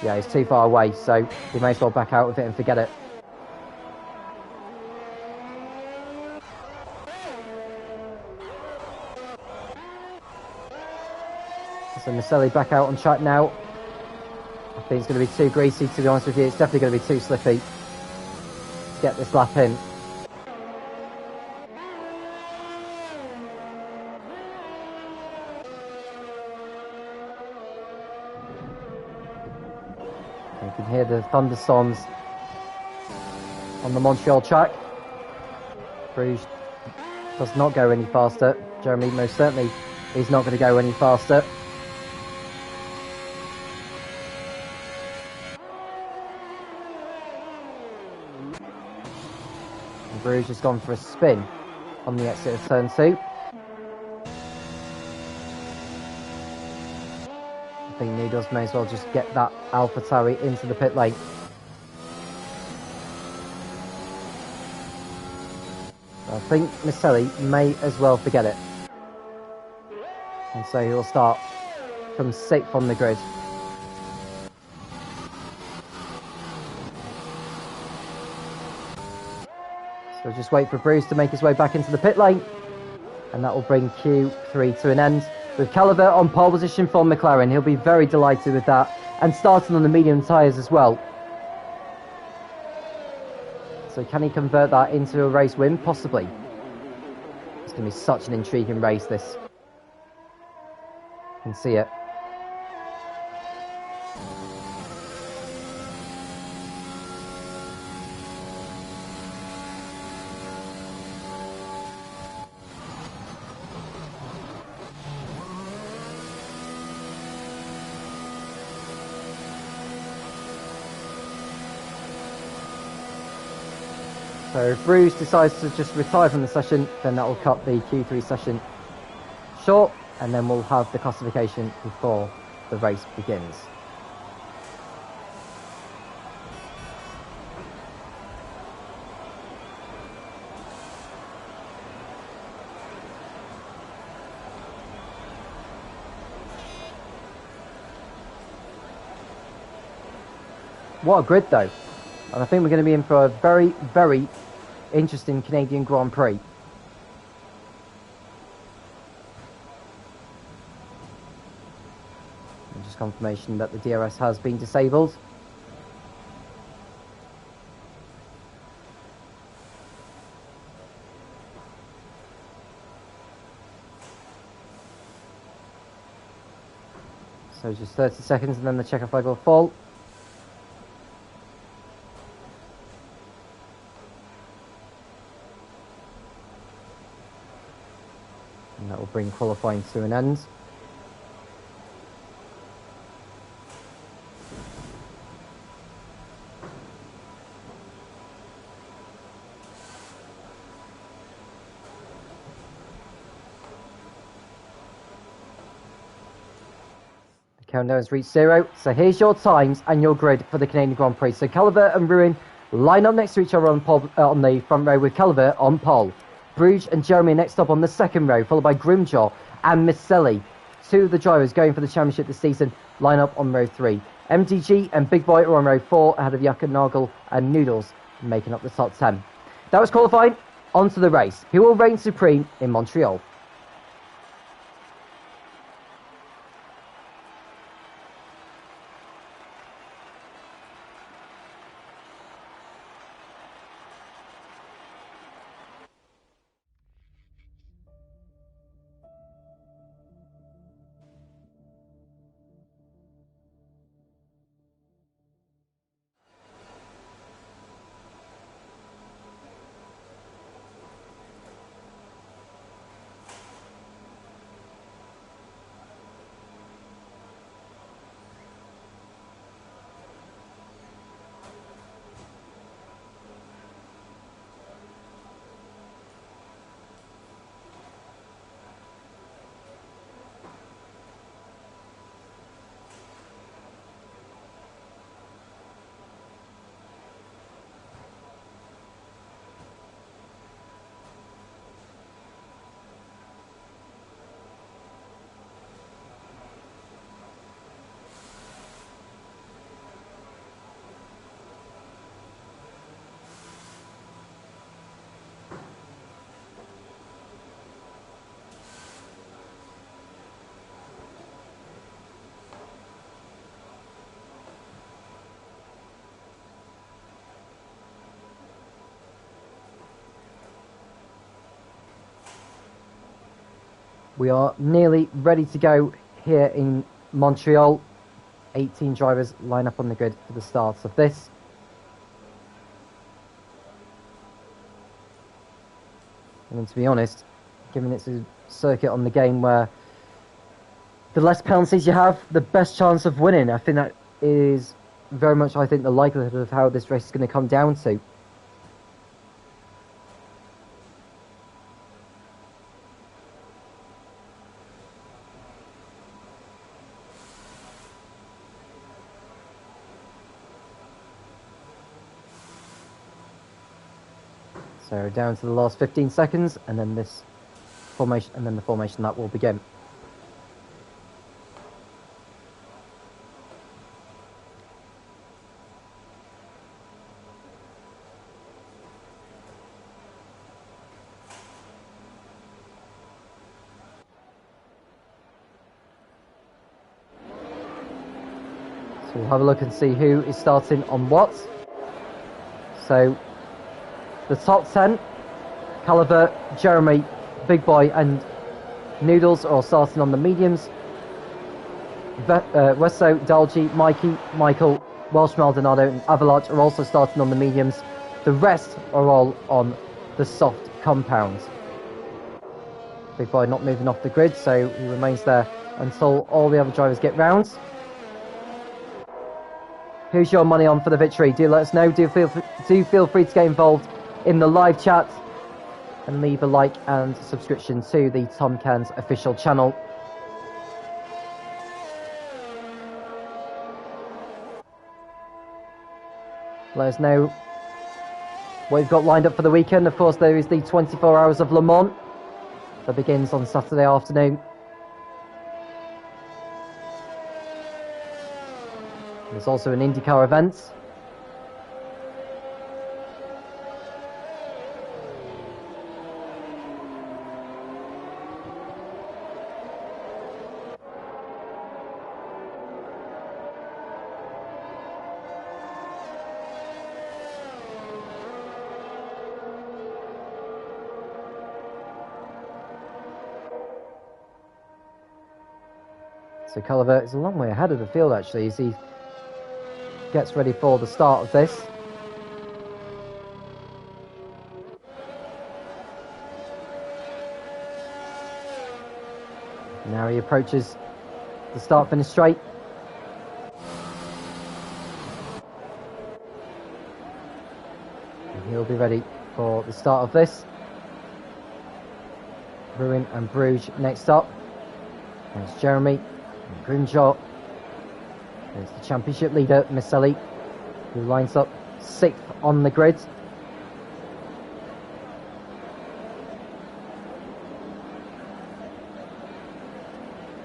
Yeah, he's too far away, so he may as well back out of it and forget it. So Maselli back out on track now. I think it's going to be too greasy, to be honest with you. It's definitely going to be too slippy to get this lap in. You can hear the thunderstorms on the Montreal track. Bruges does not go any faster. Jeremy most certainly is not going to go any faster. And Bruges has gone for a spin on the exit of turn 2. I think Noodles may as well just get that AlphaTauri into the pit lane. I think Maselli may as well forget it. And so he'll start from 6th on the grid. So just wait for Bruce to make his way back into the pit lane. And that will bring Q3 to an end, with Callevet on pole position for McLaren. He'll be very delighted with that, and starting on the medium tyres as well. So can he convert that into a race win? Possibly. It's going to be such an intriguing race, this. You can see it. So if Bruce decides to just retire from the session, then that will cut the Q3 session short, and then we'll have the classification before the race begins. What a grid though. And I think we're going to be in for a very, very interesting Canadian Grand Prix. And just confirmation that the DRS has been disabled. So just 30 seconds and then the checker flag will fall. And that will bring qualifying to an end. The Countdown's reached 0. So here's your times and your grid for the Canadian Grand Prix. So Calvert and Ruin line up next to each other on the front row with Calvert on pole. Bruges and Jeremy next up on the second row, followed by Grimjaw and Misselli. Two of the drivers going for the championship this season line up on row 3. MDG and Big Boy are on row 4, ahead of Yaka Nagel and Noodles, making up the top 10. That was qualifying. On to the race. Who will reign supreme in Montreal? We are nearly ready to go here in Montreal. 18 drivers line up on the grid for the start of this. And to be honest, given it's a circuit on the game where the less penalties you have, the best chance of winning, I think that is very much, I think, the likelihood of how this race is going to come down to. So down to the last 15 seconds, and then this formation, and then the formation that will begin. So we'll have a look and see who is starting on what. So the top 10, Calvert, Jeremy, Big Boy and Noodles are all starting on the mediums. Wesso, Dalji, Mikey, Michael, Welsh Maldonado and Avalanche are also starting on the mediums. The rest are all on the soft compounds. Big Boy not moving off the grid, so he remains there until all the other drivers get round. Who's your money on for the victory? Do let us know. Do feel free to get involved in the live chat and leave a like and subscription to the Tom Cairns official channel. Let us know what you've got lined up for the weekend. Of course, there is the 24 Hours of Le Mans that begins on Saturday afternoon. There's also an IndyCar event. So Calvert is a long way ahead of the field actually as he gets ready for the start of this. Now he approaches the start-finish straight. And he'll be ready for the start of this. Ruin and Bruges next up. There's Jeremy and Grimjaw It's the championship leader, Miceli, who lines up 6th on the grid.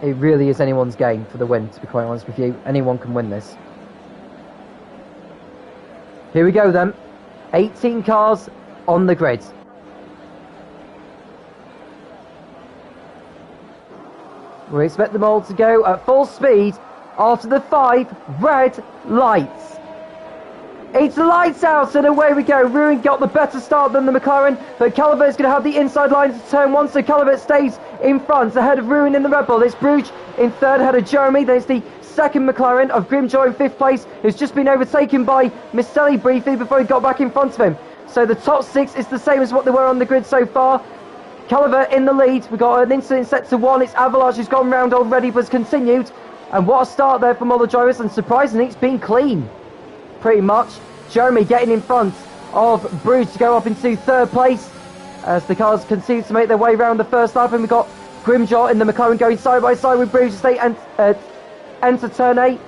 It really is anyone's game for the win, to be quite honest with you. Anyone can win this. Here we go then. 18 cars on the grid. We expect them all to go at full speed after the 5 red lights. It's lights out and away we go. Ruin got the better start than the McLaren, but Calvert is going to have the inside line to turn 1, so Calvert stays in front ahead of Ruin in the Red Bull. It's Bruges in 3rd ahead of Jeremy. There's the 2nd McLaren of Grimjaw in 5th place, who's just been overtaken by Miceli briefly before he got back in front of him. So the top 6 is the same as what they were on the grid so far. Calvert in the lead. We've got an incident set to 1. It's Avalanche who's gone round already, but has continued. And what a start there from all the drivers, and surprisingly it's been clean. Pretty much. Jeremy getting in front of Bruges to go up into 3rd place as the cars continue to make their way around the first lap, and we've got Grimjaw in the McLaren going side by side with Bruges as they enter turn 8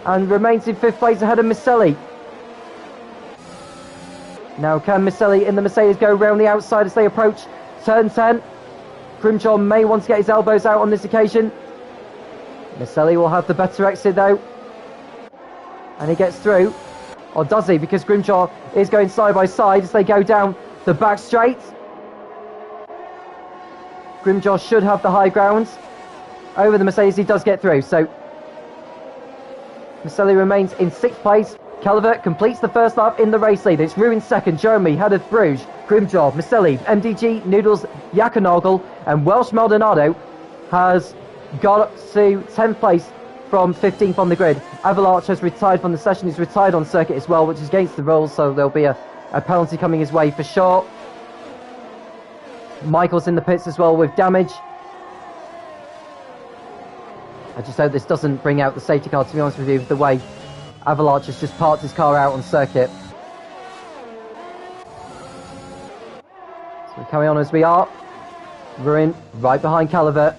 and remains in 5th place ahead of Miceli. Now can Miceli in the Mercedes go around the outside as they approach turn 10? Grimjaw may want to get his elbows out on this occasion. Miceli will have the better exit though, and he gets through. Or does he? Because Grimjaw is going side by side as they go down the back straight. Grimjaw should have the high ground over the Mercedes. He does get through. So Miceli remains in 6th place. Calvert completes the first lap in the race lead. It's Ruin 2nd, Jeremy ahead of Bruges, Grimjaw, Miceli, MDG, Noodles, Yakanoglu, and Welsh Maldonado has got up to 10th place from 15th on the grid. Avalanche has retired from the session. He's retired on circuit as well, which is against the rules, so there'll be a penalty coming his way for sure. Michael's in the pits as well with damage. I just hope this doesn't bring out the safety car, to be honest with you, with the way Avalanche has just parked his car out on circuit. So we carry on as we are. Ruin right behind Calvert.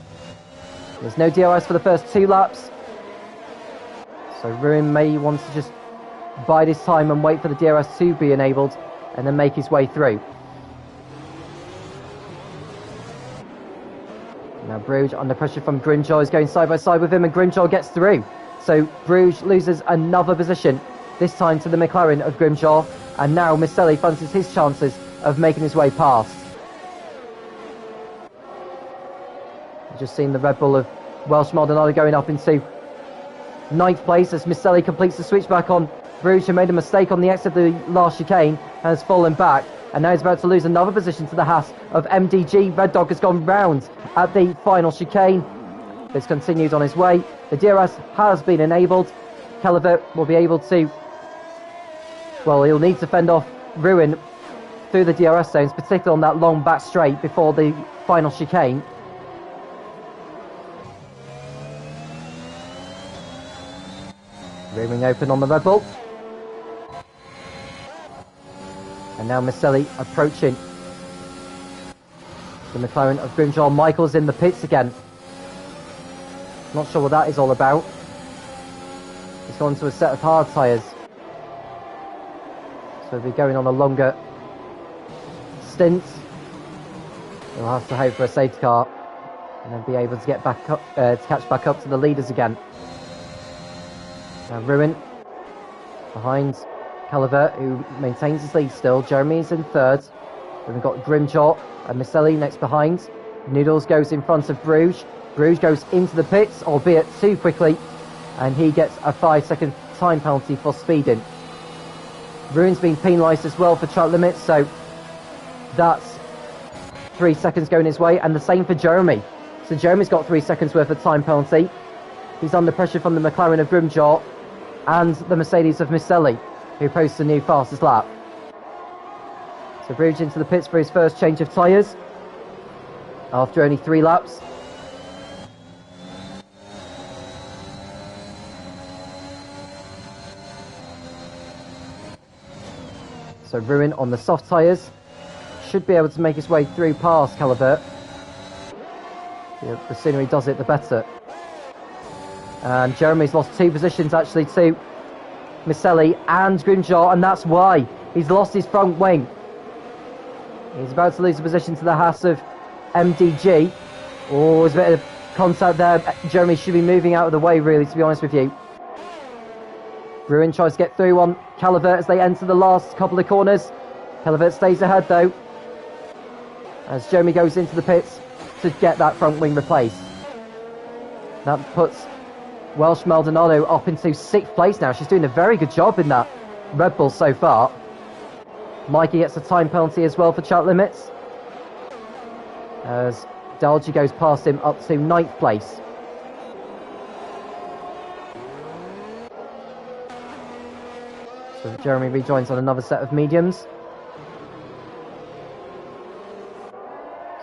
There's no DRS for the first 2 laps. So Ruin may want to just bide his time and wait for the DRS to be enabled and then make his way through. Now Bruges under pressure from Grimjaw is going side by side with him, and Grimjaw gets through. So Bruges loses another position, this time to the McLaren of Grimjaw, and now Miceli fancies his chances of making his way past. We've just seen the Red Bull of Welsh Maldonado going up into 9th place as Miceli completes the switchback on Bruges, who made a mistake on the exit of the last chicane and has fallen back, and now he's about to lose another position to the Haas of MDG. Red Dog has gone round at the final chicane. It's continued on his way. The DRS has been enabled. Calvert will be able to, well, he'll need to fend off Ruin through the DRS zones, particularly on that long back straight before the final chicane. Rearing open on the Red Bull. And now Miceli approaching the McLaren of Grimjaw. Michael's in the pits again. Not sure what that is all about. He's gone to a set of hard tyres. So he'll be going on a longer stint. He'll have to hope for a safety car and then be able to get back up, to catch back up to the leaders again. Now Ruin behind Calvert, who maintains his lead still. Jeremy is in 3rd. Then we've got Grimjaw and Miceli next behind. Noodles goes in front of Bruges. Bruges goes into the pits, albeit too quickly, and he gets a 5-second time penalty for speeding. Ruin's been penalised as well for track limits, so that's 3 seconds going his way, and the same for Jeremy. So Jeremy's got 3 seconds worth of time penalty. He's under pressure from the McLaren of Grimjaw and the Mercedes of Miceli, who posts a new fastest lap. So Bruges into the pits for his first change of tyres after only 3 laps. So Ruin on the soft tyres should be able to make his way through past Calvert. Yeah, the sooner he does it, the better. And Jeremy's lost 2 positions actually to Miceli and Grimjaw, and that's why he's lost his front wing. He's about to lose a position to the Haas of MDG. Oh, there's a bit of contact there. Jeremy should be moving out of the way, really, to be honest with you. Ruin tries to get through on Calivert as they enter the last couple of corners. Calivert stays ahead, though, as Jeremy goes into the pits to get that front wing replaced. That puts Welsh Maldonado up into 6th place now. She's doing a very good job in that Red Bull so far. Mikey gets a time penalty as well for chat limits, as Dalji goes past him up to 9th place. So Jeremy rejoins on another set of mediums.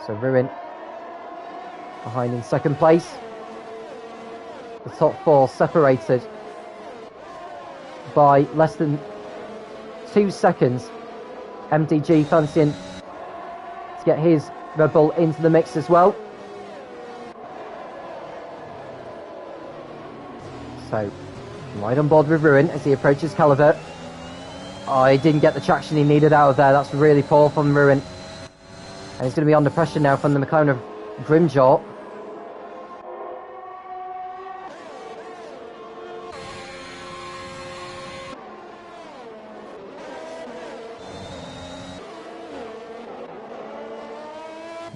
So Ruin behind in 2nd place. The top 4 separated by less than 2 seconds. MDG fancying to get his Red Bull into the mix as well. So, right on board with Ruin as he approaches Calivert. Oh, he didn't get the traction he needed out of there. That's really poor from Ruin. And he's going to be under pressure now from the McLaren of Grimjaw.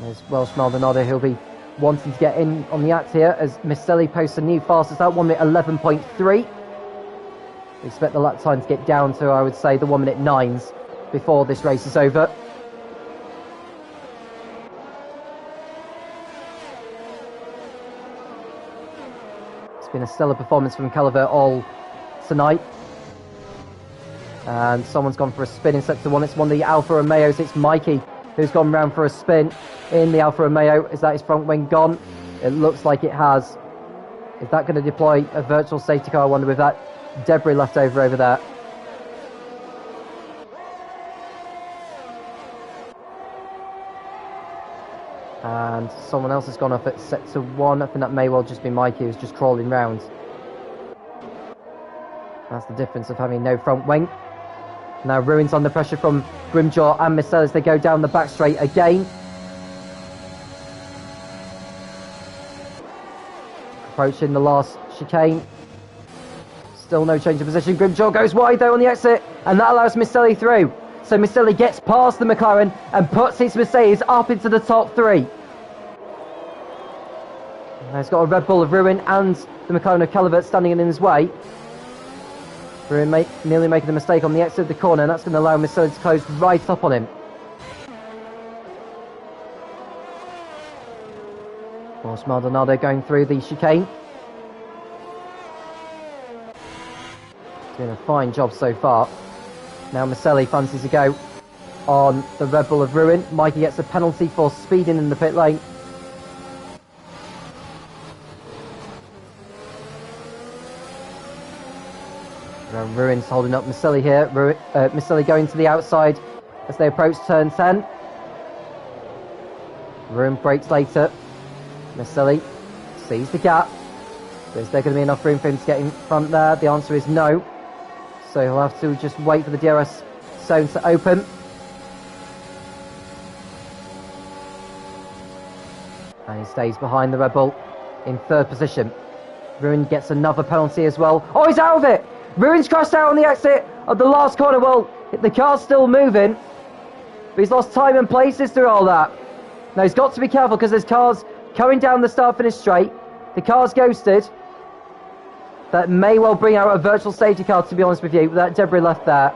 There's Welsh Maldonado, who'll be wanting to get in on the act here as Miceli posts a new fastest out, 1 minute 11.3. We expect the lap time to get down to, I would say, the 1 minute 9s before this race is over. It's been a stellar performance from Calivert all tonight. And someone's gone for a spin in sector 1. It's one of the Alfa Romeos. It's Mikey who's gone round for a spin in the Alfa Romeo. Is that his front wing gone? It looks like it has. Is that going to deploy a virtual safety car? I wonder with that debris left over there. And someone else has gone off at sector 1. I think that may well just be Mikey who's just crawling round. That's the difference of having no front wing. Now Ruin's under pressure from Grimjaw and Miceli as they go down the back straight again. Approaching the last chicane. Still no change of position. Grimjaw goes wide though on the exit, and that allows Miceli through. So Miceli gets past the McLaren and puts his Mercedes up into the top 3. Now he's got a Red Bull of Ruin and the McLaren of Calivert standing in his way. Ruin nearly making a mistake on the exit of the corner, and that's going to allow Miceli to close right up on him. Welsh Maldonado going through the chicane. Doing a fine job so far. Now Miceli fancies to go on the Red Bull of Ruin. Mikey gets a penalty for speeding in the pit lane. Ruin's holding up Miceli here. Miceli going to the outside as they approach turn 10. Ruin brakes later. Miceli sees the gap. Is there going to be enough room for him to get in front there? The answer is no. So he'll have to just wait for the DRS zone to open. And he stays behind the Red Bull in 3rd position. Ruin gets another penalty as well. Oh, he's out of it! Ruin's crashed out on the exit of the last corner. Well, the car's still moving, but he's lost time and places through all that. Now he's got to be careful because there's cars coming down the start-finish straight. The car's ghosted. That may well bring out a virtual safety car, to be honest with you, with that debris left there.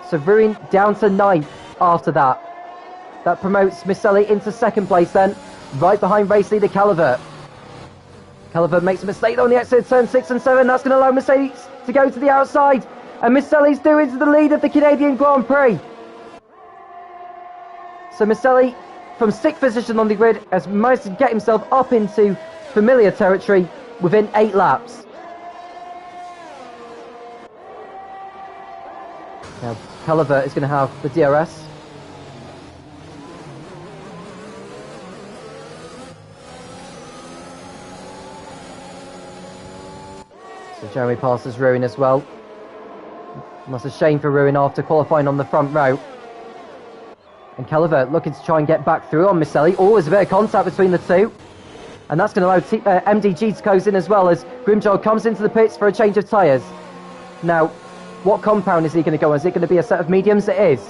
So Ruin down to 9th after that. That promotes Miceli into 2nd place then, right behind race leader Calivert. Calivert makes a mistake though on the exit of turn 6 and 7. That's going to allow Mercedes to go to the outside. And Miceli's due into the lead of the Canadian Grand Prix. So Miceli, from 6th position on the grid, has managed to get himself up into familiar territory within 8 laps. Now Calivert is going to have the DRS. So Jeremy passes Ruin as well. And that's a shame for Ruin after qualifying on the front row. And Calvert looking to try and get back through on Miceli. Always a bit of contact between the two. And that's going to allow MDG to close in as well as Grimjold comes into the pits for a change of tyres. Now, what compound is he going to go on? Is it going to be a set of mediums? It is.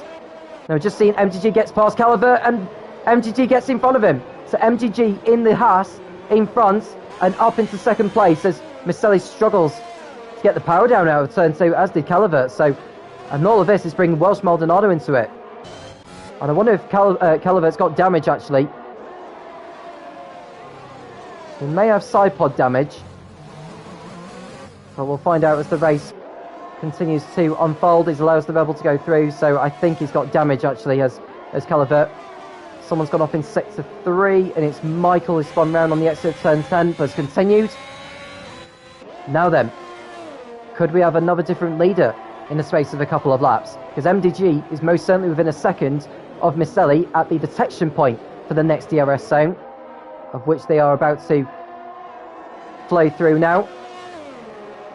Now, we've just seen MDG gets past Calvert and MDG gets in front of him. So MDG in the Haas in front and up into second place as Miceli struggles to get the power down out of turn 2, as did Calvert. So, and all of this is bringing Welsh Maldonado into it. And I wonder if Calvert's got damage, actually. He may have side pod damage. But we'll find out as the race continues to unfold. He's allowed the Rebel to go through, so I think he's got damage, actually, as Calvert. Someone's gone off in sector 3, and it's Michael who's spun round on the exit of turn 10, but has continued. Now then, could we have another different leader in the space of a couple of laps? Because MDG is most certainly within a second of Miceli at the detection point for the next DRS zone, of which they are about to flow through now.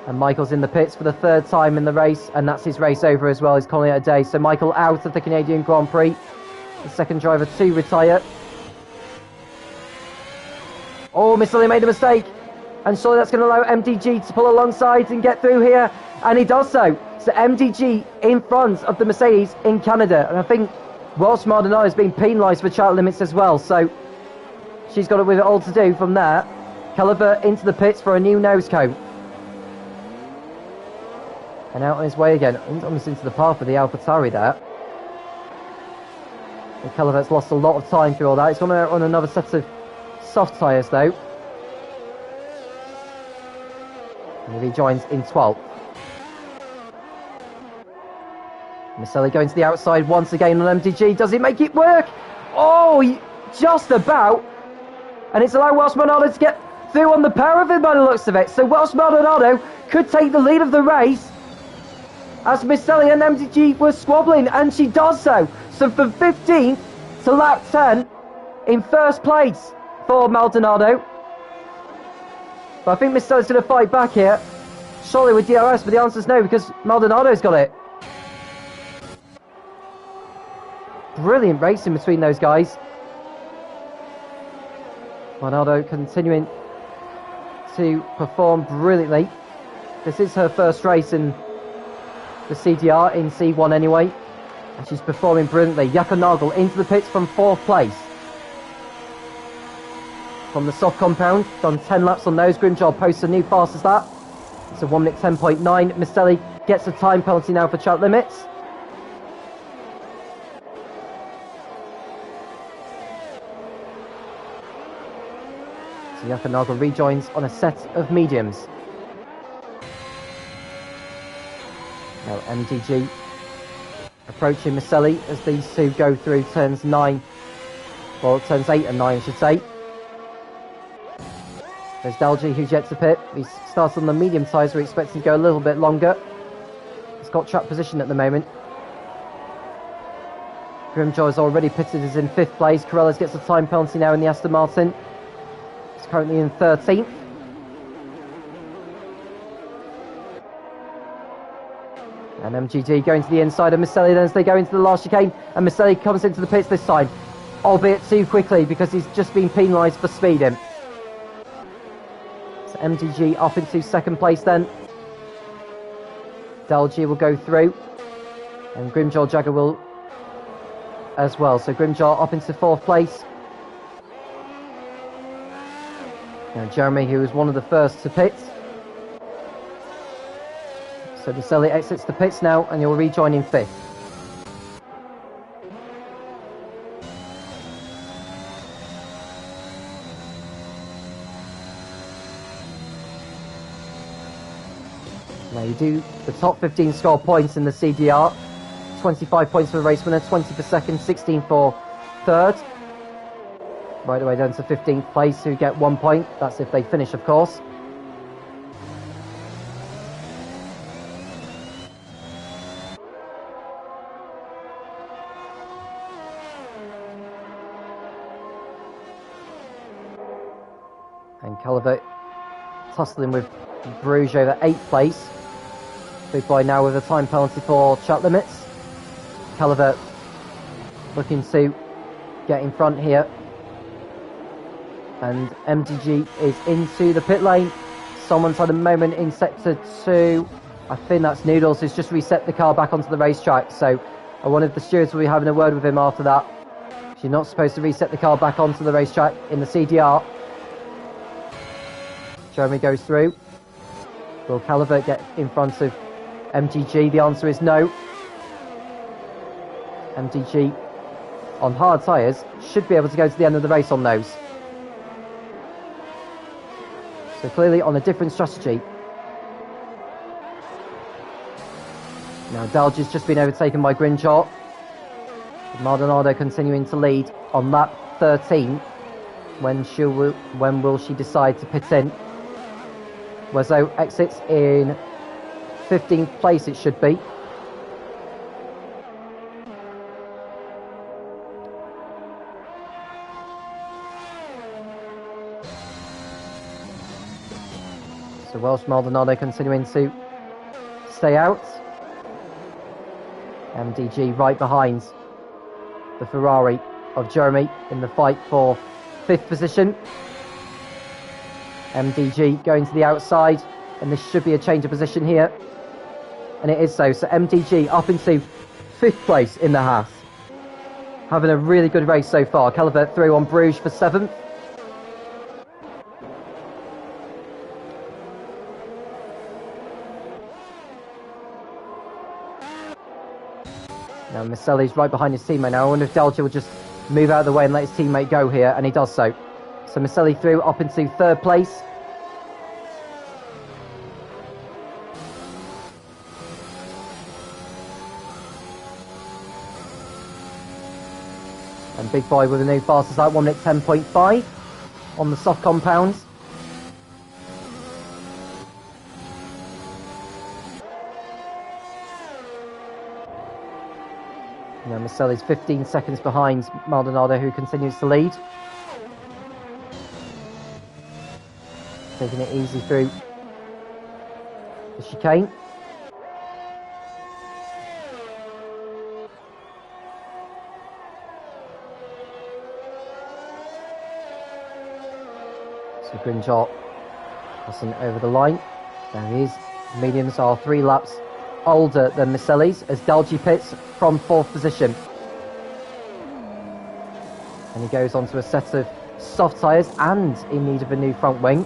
And Michael's in the pits for the third time in the race, and that's his race over as well. He's calling it a day. So Michael out of the Canadian Grand Prix. The second driver to retire. Oh, Miceli made a mistake. And surely that's going to allow MDG to pull alongside and get through here. And he does so. So MDG in front of the Mercedes in Canada. And I think Welsh Maldonado has been penalised for child limits as well. So she's got it with it all to do from there. Calvert into the pits for a new nose cone. And out on his way again. Almost into the path of the AlphaTauri there. And Calvert's lost a lot of time through all that. He's gone out on another set of soft tyres though. And he rejoins in 12th. Miceli going to the outside once again on MDG. Does he make it work? Oh, just about. And it's allowed Welsh Maldonado to get through on the power of it by the looks of it. So Welsh Maldonado could take the lead of the race as Miceli and MDG were squabbling, and she does so. So from 15th to lap 10 in first place for Maldonado. But I think Miceli's going to fight back here. Surely with DRS, but the answer is no, because Maldonado's got it. Brilliant racing between those guys. Maldonado continuing to perform brilliantly. This is her first race in the CDR in C1 anyway. And she's performing brilliantly. Jacco Nagel into the pits from 4th place. From the soft compound, done 10 laps on those. Grimjold posts a new fast as that. It's a 1 minute 10.9. Miceli gets a time penalty now for track limits. So Jacco Nagel rejoins on a set of mediums. Now MDG approaching Miceli as these two go through turns 9. Well, turns 8 and 9 I should say. There's Dalji who's yet to pit. He starts on the medium tyres, we're expecting to go a little bit longer. He's got track position at the moment. Grimjold is already pitted, is in 5th place. Corellas gets a time penalty now in the Aston Martin. He's currently in 13th. And MGG going to the inside of Miceli then as they go into the last chicane. And Miceli comes into the pits this time, albeit too quickly because he's just been penalised for speeding. So MGG up into 2nd place then. Dalji will go through. And Grimjold Jagger will as well. So Grimjold up into 4th place. Now Jeremy, who was one of the first to pit. So Miceli exits the pits now and he'll rejoin in 5th. Now you do the top 15 score points in the CDR. 25 points for the race winner, 20 for 2nd, 16 for 3rd. Right away down to 15th place who get 1 point. That's if they finish, of course. And Calvert tussling with Bruges over 8th place. Big Boy now with a time penalty for chat limits. Calvert looking to get in front here. And MDG is into the pit lane. Someone's had a moment in sector 2. I think that's Noodles, who's just reset the car back onto the racetrack. So one of the stewards will be having a word with him after that. You're not supposed to reset the car back onto the racetrack in the CDR. Jeremy goes through. Will Calvert get in front of MDG? The answer is no. MDG on hard tyres should be able to go to the end of the race on those. So clearly on a different strategy. Now Dalgy's just been overtaken by Grimshaw. Maldonado continuing to lead on lap 13. When will she decide to pit in? Wezzo exits in 15th place, it should be. So Welsh Maldonado continuing to stay out. MDG right behind the Ferrari of Jeremy in the fight for 5th position. MDG going to the outside, and this should be a change of position here. And it is so. So MDG up into 5th place in the Haas. Having a really good race so far. Calvert through on Bruges for 7th. Now Maselli's right behind his teammate now. I wonder if Dalgy will just move out of the way and let his teammate go here, and he does so. So Maselli through up into 3rd place. And Big Boy with a new fastest lap, 1 minute 10.5 on the soft compounds. Now Maselli's 15 seconds behind Maldonado, who continues to lead. Taking it easy through the chicane. So Grimshaw crossing over the line. There he is. Mediums are 3 laps older than Maselli's as Dalgy pits from 4th position. And he goes onto a set of soft tyres and in need of a new front wing.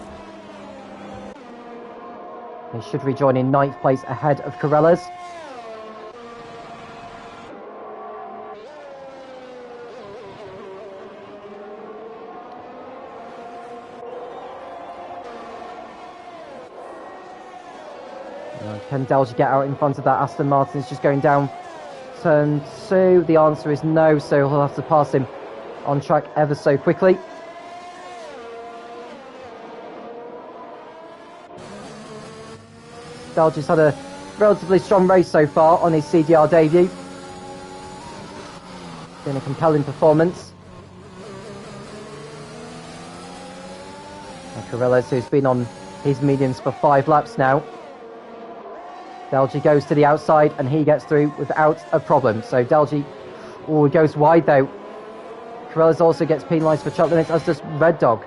He should rejoin in 9th place ahead of Corellas. Can Dalgy get out in front of that Aston Martin? It's just going down turn 2. The answer is no, so he'll have to pass him on track ever so quickly. Dalgy's had a relatively strong race so far on his CDR debut. Been a compelling performance. And Corellas, who's been on his mediums for 5 laps now. Dalgy goes to the outside and he gets through without a problem. So Dalgy goes wide though. Corellas also gets penalised for track limits, as does Red Dog.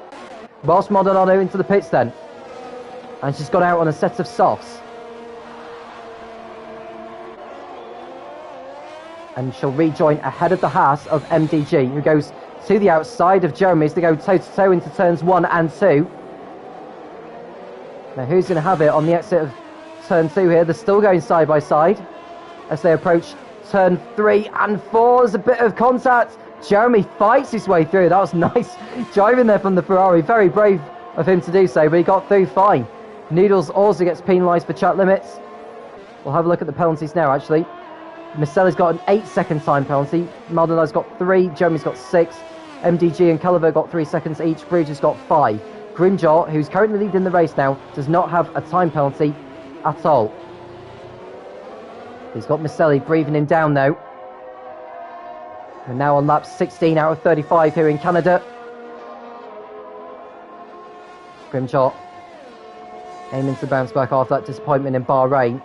Welsh Maldonado into the pits then. And she's gone out on a set of softs. And she'll rejoin ahead of the Haas of MDG, who goes to the outside of Jeremy's to go toe-to-toe into turns 1 and 2. Now who's going to have it on the exit of turn 2 here? They're still going side by side as they approach turn 3 and 4. There's a bit of contact. Jeremy fights his way through. That was nice driving there from the Ferrari. Very brave of him to do so, but he got through fine. Noodles also gets penalised for track limits. We'll have a look at the penalties now, actually. Maselli's got an 8-second time penalty. Maldonado's got 3. Jeremy's got 6. MDG and Calvert got 3 seconds each. Bruges has got 5. Grimshaw, who's currently leading the race now, does not have a time penalty at all. He's got Maselli breathing him down though. We're now on lap 16 out of 35 here in Canada. Grimshaw aiming to bounce back after that disappointment in Bahrain.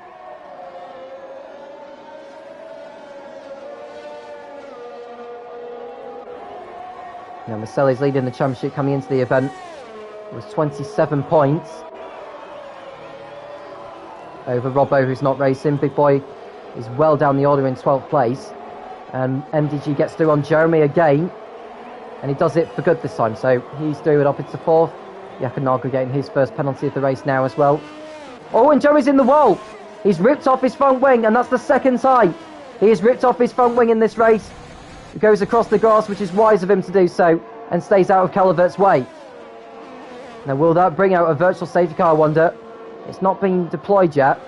Now Maselli's leading the championship coming into the event. It was 27 points over Robbo, who's not racing. Big Boy is well down the order in 12th place. And MDG gets through on Jeremy again. And he does it for good this time. So he's through it up into 4th. Yakanaga getting his first penalty of the race now as well. Oh, and Jeremy's in the wall. He's ripped off his front wing, and that's the second time he has ripped off his front wing in this race. He goes across the grass, which is wise of him to do so, and stays out of Calivert's way. Now, will that bring out a virtual safety car, I wonder? It's not been deployed yet.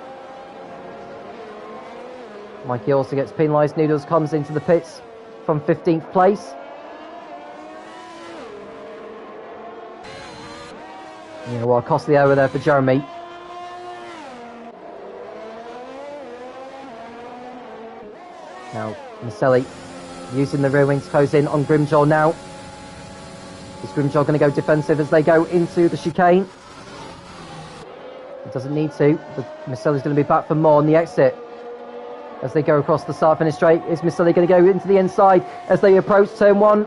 Mikey also gets penalised. Noodles comes into the pits from 15th place. You know what, a costly error there for Jeremy. Now, Maselli using the rear wing to close in on Grimjaw now. Is Grimjaw going to go defensive as they go into the chicane? He doesn't need to, but Maselli's going to be back for more on the exit. As they go across the start finish straight, is Maselli going to go into the inside as they approach turn 1?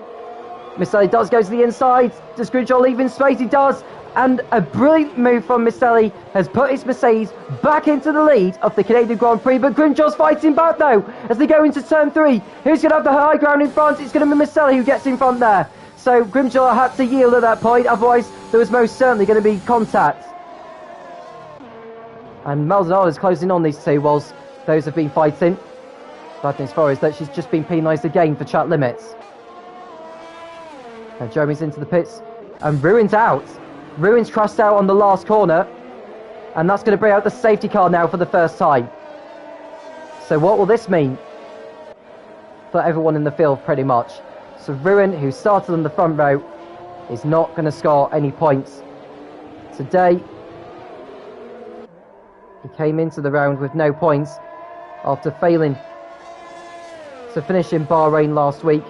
Maselli does go to the inside. Does Grimjaw leave in space? He does. And a brilliant move from Maselli has put his Mercedes back into the lead of the Canadian Grand Prix. But Grimjaw's fighting back though as they go into turn 3. Who's going to have the high ground in front? It's going to be Maselli who gets in front there. So Grimjaw had to yield at that point, otherwise there was most certainly going to be contact. And Maldonado is closing on these two whilst those have been fighting. Bad news for her is that she's just been penalised again for track limits. Now Jeremy's into the pits and Ruin's out. Ruin's crashed out on the last corner, and that's going to bring out the safety car now for the first time. So what will this mean for everyone in the field pretty much? So Ruin, who started on the front row, is not going to score any points today. He came into the round with no points after failing to finish in Bahrain last week,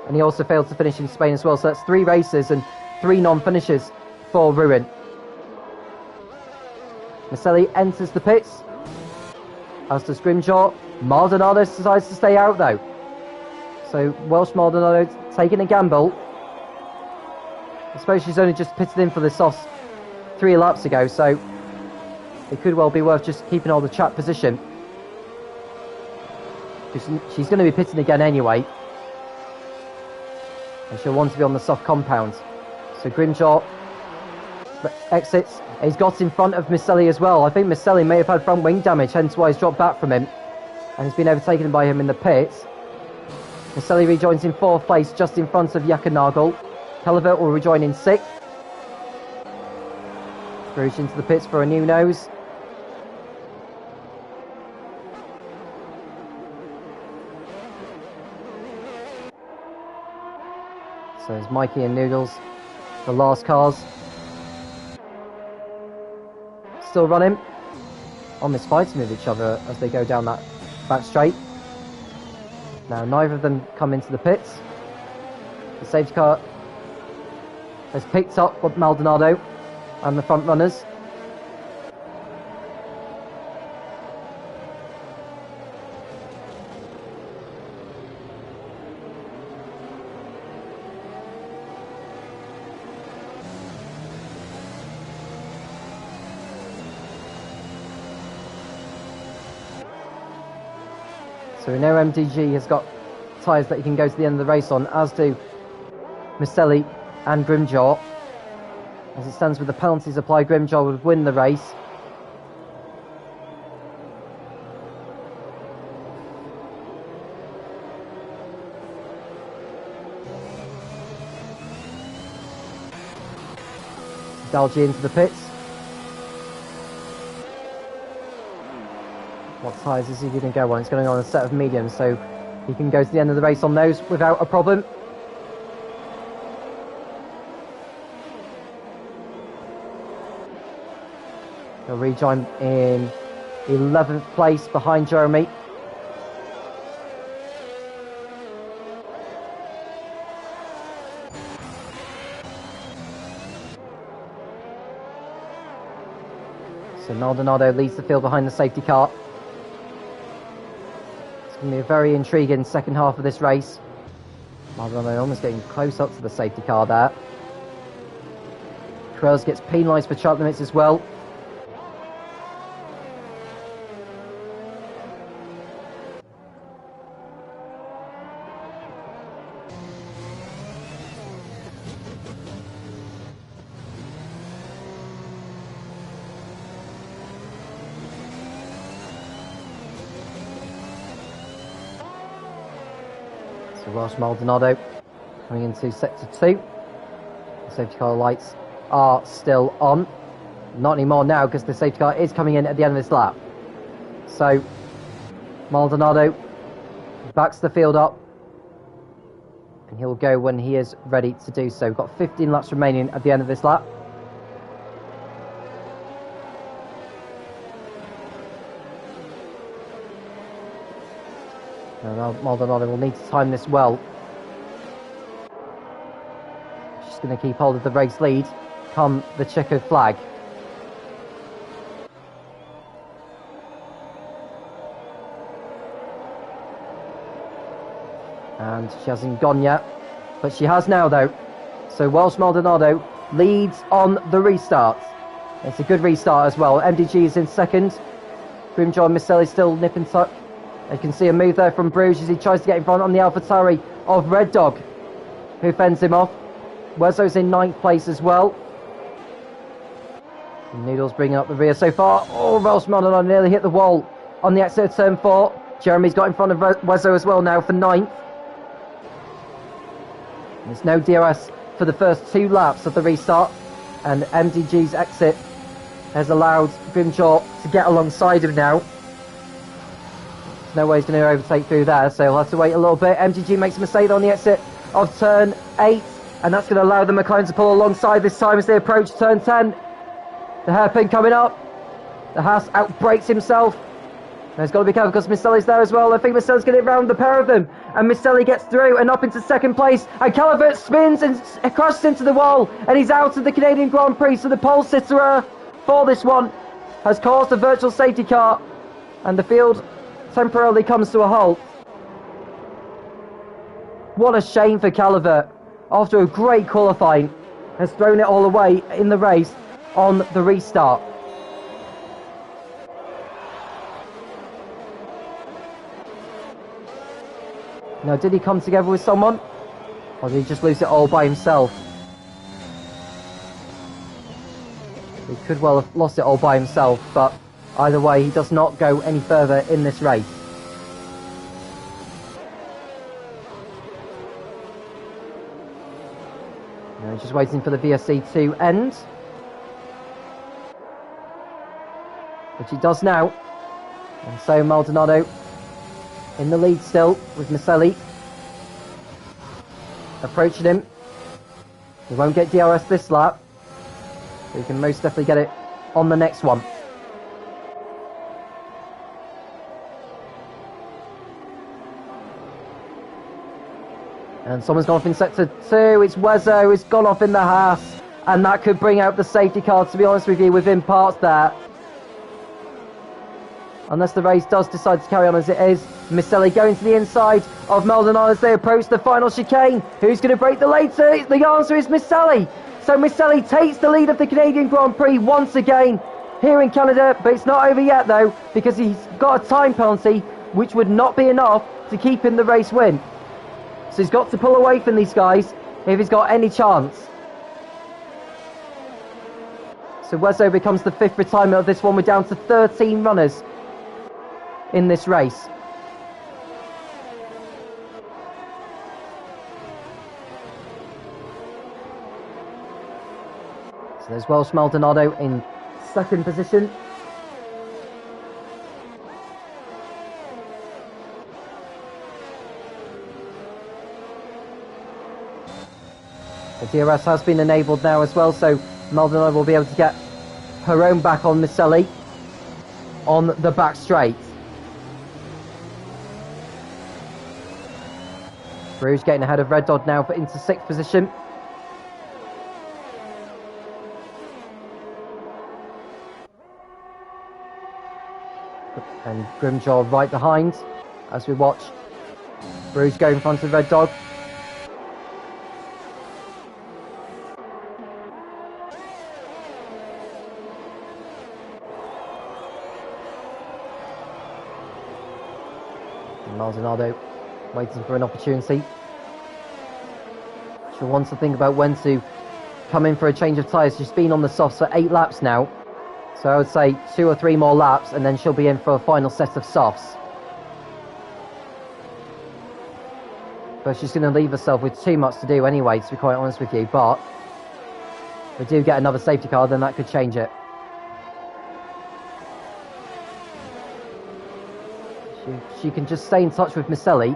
and he also failed to finish in Spain as well. So that's 3 races and 3 non-finishes for Ruin. Maselli enters the pits, as does Grimjaw. Maldonado decides to stay out though. So Welsh Maldonado taking a gamble. I suppose she's only just pitted in for this off 3 laps ago, so it could well be worth just keeping all the track position. She's going to be pitting again anyway, and she'll want to be on the soft compound. So Grimjaw exits. He's got in front of Maselli as well. I think Maselli may have had front wing damage, hence why he's dropped back from him, and he's been overtaken by him in the pits. Maselli rejoins in 4th place, just in front of Yakanagel. Calvert will rejoin in 6th. Bruce into the pits for a new nose. So there's Mikey and Noodles, the last cars. Still running, almost fighting with each other as they go down that back straight. Now neither of them come into the pits. The safety car has picked up Maldonado and the front runners. So we know MDG has got tyres that he can go to the end of the race on, as do Maselli and Grimjaw. As it stands with the penalties applied, Grimjaw would win the race. Dalgy into the pits. What tyres is he going to go on? It's going on a set of mediums, so he can go to the end of the race on those without a problem. He'll rejoin in 11th place behind Jeremy. So Maldonado leads the field behind the safety car. It's going to be a very intriguing second half of this race. Maldonado almost getting close up to the safety car there. Trails gets penalised for track limits as well. So Welsh Maldonado coming into sector 2. The safety car lights are still on. Not anymore now because the safety car is coming in at the end of this lap. So Maldonado backs the field up and he'll go when he is ready to do so. We've got 15 laps remaining at the end of this lap. Now Maldonado will need to time this well. Just going to keep hold of the race lead come the checkered flag. And she hasn't gone yet, but she has now though. So Welsh Maldonado leads on the restart. It's a good restart as well. MDG is in second. Grimjaw and Misselli still nip and tuck. You can see a move there from Bruges as he tries to get in front on the AlphaTauri of Red Dog, who fends him off. Wezzo's in 9th place as well. Noodles bringing up the rear so far. Oh, Welsh Maldonado nearly hit the wall on the exit of turn 4. Jeremy's got in front of Wezzo as well now for 9th. There's no DRS for the first 2 laps of the restart, and MDG's exit has allowed Grimjaw to get alongside him now. There's no way he's going to overtake through there, so he'll have to wait a little bit. MDG makes a mistake on the exit of turn 8, and that's going to allow the McLaren to pull alongside this time as they approach turn 10. The hairpin coming up. The Haas outbrakes himself. Now he's got to be careful because Misselli's there as well. I think Misselli's going to round the pair of them. And Misselli gets through and up into second place. And Calvert spins and crashes into the wall. And he's out of the Canadian Grand Prix. So the pole sitter for this one has caused a virtual safety car. And the field temporarily comes to a halt. What a shame for Calvert. After a great qualifying, has thrown it all away in the race on the restart. Now, did he come together with someone? Or did he just lose it all by himself? He could well have lost it all by himself, but either way, he does not go any further in this race. Now, just waiting for the VSC to end. Which he does now. And so Maldonado in the lead still with Misselli approaching him. He won't get DRS this lap, but he can most definitely get it on the next one. And someone's gone off in sector 2. It's Wezzo who's gone off in the Haas, and that could bring out the safety car, to be honest with you, within parts there. Unless the race does decide to carry on as it is. Misselli going to the inside of Maldonado as they approach the final chicane. Who's going to break the later? The answer is Misselli. So Misselli takes the lead of the Canadian Grand Prix once again here in Canada. But it's not over yet though, because he's got a time penalty which would not be enough to keep him the race win. So he's got to pull away from these guys if he's got any chance. So Wezzo becomes the 5th retirement of this one. We're down to 13 runners in this race. So there's Welsh Maldonado in 2nd position. The DRS has been enabled now as well, so Maldonado will be able to get her own back on Misselli on the back straight. Bruges getting ahead of Red Dot now for into 6th position. And Grimjaw right behind as we watch Bruce go in front of Red Dog. And Maldonado waiting for an opportunity. She'll want to think about when to come in for a change of tyres. She's been on the softs for 8 laps now. So I would say 2 or 3 more laps and then she'll be in for a final set of softs. But she's going to leave herself with too much to do anyway, to be quite honest with you. But if we do get another safety car, then that could change it. She can just stay in touch with Miceli,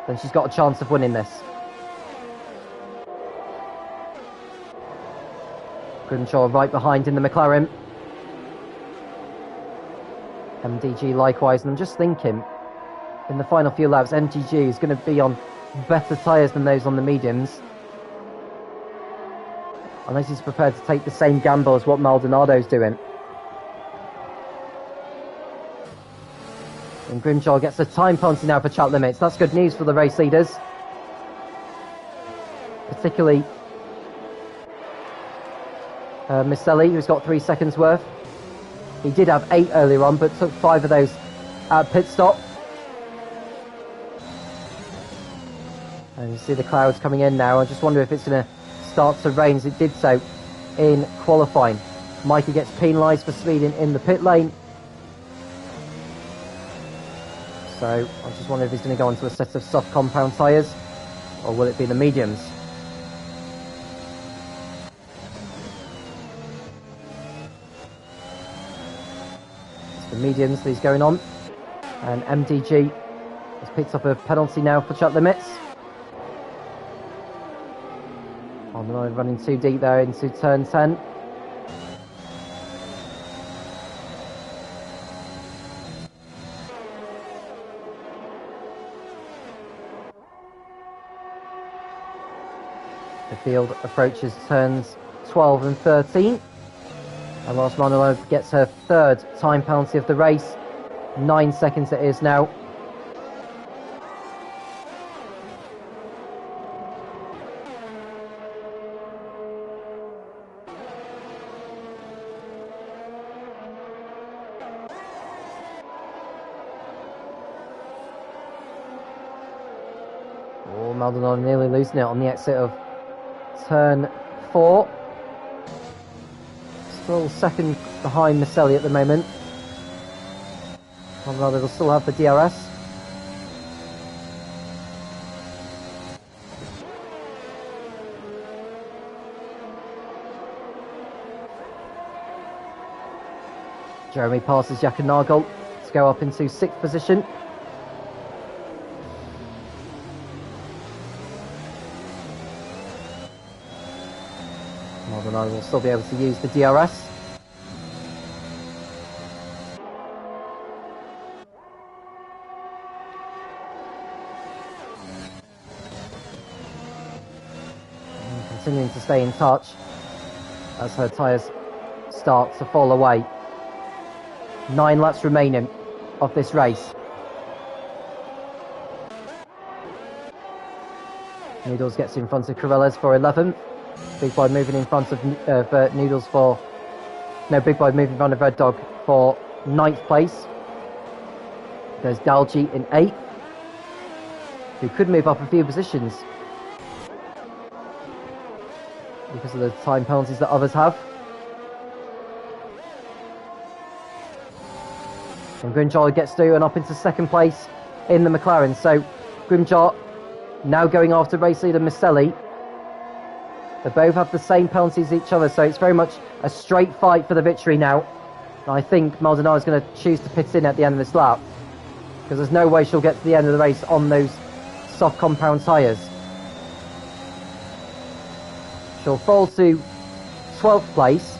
then she's got a chance of winning this. Grimshaw right behind in the McLaren. MDG likewise, and I'm just thinking, in the final few laps, MDG is going to be on better tyres than those on the mediums. Unless he's prepared to take the same gamble as what Maldonado's doing. And Grimshaw gets a time penalty now for chat limits. That's good news for the race leaders. Particularly Miceli, who's got 3 seconds worth. He did have 8 earlier on, but took 5 of those at pit stop. And you see the clouds coming in now. I just wonder if it's going to start to rain, as it did so in qualifying. Mikey gets penalised for speeding in the pit lane. So I just wonder if he's going to go onto a set of soft compound tyres, or will it be the mediums? It's the mediums that he's going on. And MDG has picked up a penalty now for chat limits. Running too deep there into turn 10. The field approaches turns 12 and 13. And whilst Manuel gets her 3rd time penalty of the race, 9 seconds it is now. Oh, Maldonado nearly losing it on the exit of turn 4. Still second behind Miceli at the moment. Maldonado will still have the DRS. Jeremy passes Jack and Nagel to go up into 6th position. Maldonado will still be able to use the DRS. And continuing to stay in touch as her tyres start to fall away. 9 laps remaining of this race. Noodles gets in front of Corellas for 11th. Big Boy moving in front of Noodles for... No, Big Boy moving in front of Red Dog for 9th place. There's Dalji in 8th, who could move up a few positions because of the time penalties that others have. And Grimjaw gets through and up into 2nd place in the McLaren. So Grimjaw now going after race leader Miceli. They both have the same penalties as each other, so it's very much a straight fight for the victory now. And I think Maldonado is going to choose to pit in at the end of this lap, because there's no way she'll get to the end of the race on those soft compound tyres. She'll fall to 12th place,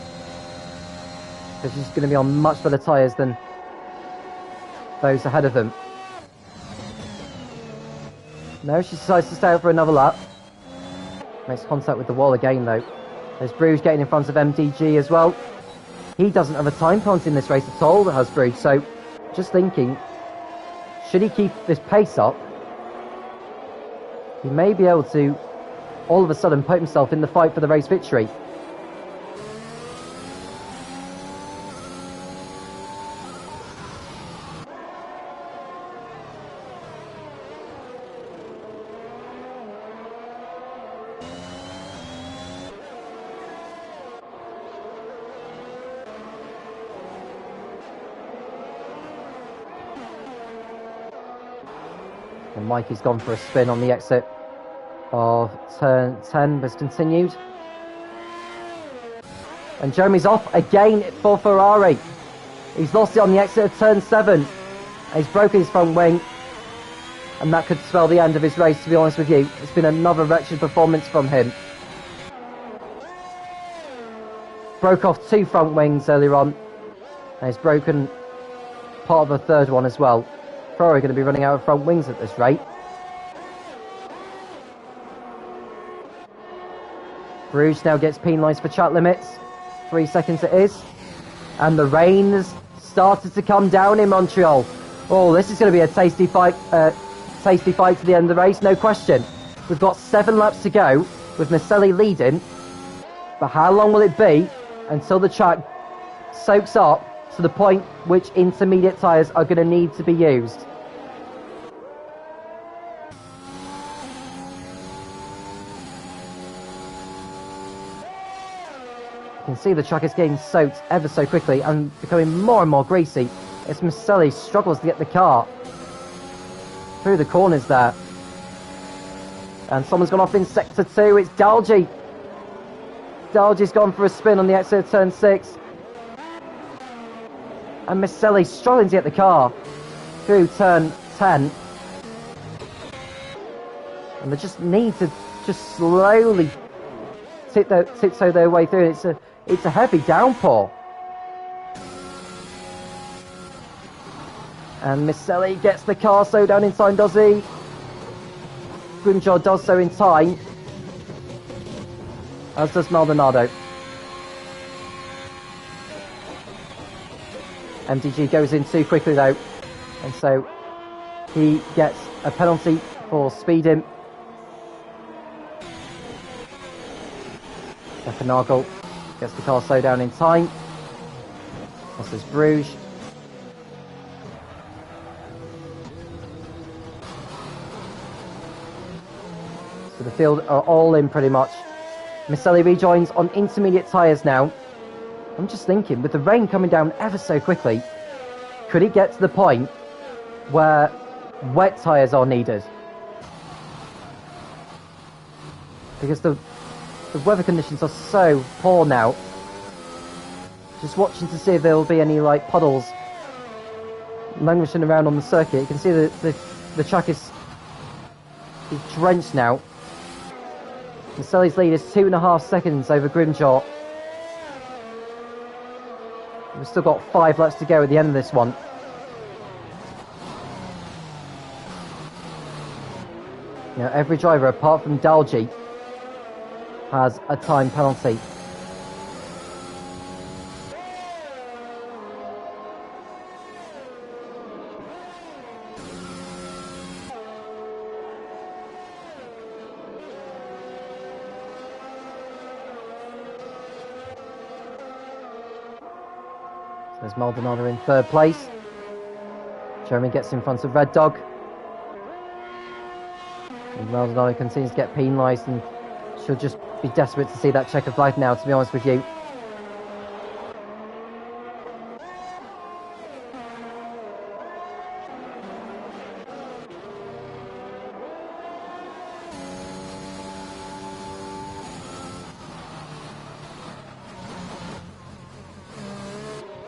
because she's going to be on much better tyres than those ahead of them. No, she decides to stay out for another lap. Makes contact with the wall again though. There's Bruges getting in front of MDG as well. He doesn't have a time penalty in this race at all, that has Bruges, so just thinking, should he keep this pace up, he may be able to all of a sudden put himself in the fight for the race victory. And Mikey's gone for a spin on the exit of turn 10, has continued. And Jeremy's off again for Ferrari. He's lost it on the exit of turn 7. He's broken his front wing. And that could spell the end of his race, to be honest with you. It's been another wretched performance from him. Broke off 2 front wings earlier on. And he's broken part of a third one as well. Ferrari going to be running out of front wings at this rate. Bruges now gets penalised for track limits. 3 seconds it is. And the rain has started to come down in Montreal. Oh, this is going to be a tasty fight to the end of the race, no question. We've got 7 laps to go with Maselli leading. But how long will it be until the track soaks up to the point which intermediate tyres are going to need to be used? You can see the track is getting soaked ever so quickly and becoming more and more greasy as Maselli struggles to get the car through the corners there. And someone's gone off in sector 2. It's Dalgy. Dalgy's gone for a spin on the exit of turn 6. And Maselli struggling to get the car through turn 10. And they just need to just slowly tiptoe their way through. It's a heavy downpour. And Maselli gets the car so down in time, does he? Grimjaw does so in time. As does Maldonado. MDG goes in too quickly though. And so he gets a penalty for speeding. Stefan gets the car slow down in time. This is Bruges. So the field are all in pretty much. Maselli rejoins on intermediate tyres now. I'm just thinking, with the rain coming down ever so quickly, could it get to the point where wet tyres are needed? Because the weather conditions are so poor now. Just watching to see if there will be any like puddles languishing around on the circuit. You can see the track is drenched now. Maselli's lead is 2.5 seconds over Grimjaw. We've still got 5 laps to go at the end of this one. You know, every driver apart from Dalgy has a time penalty. There's Maldonado in 3rd place. Jeremy gets in front of Red Dog. And Maldonado continues to get penalised, and she'll just be desperate to see that checkered flag now, to be honest with you.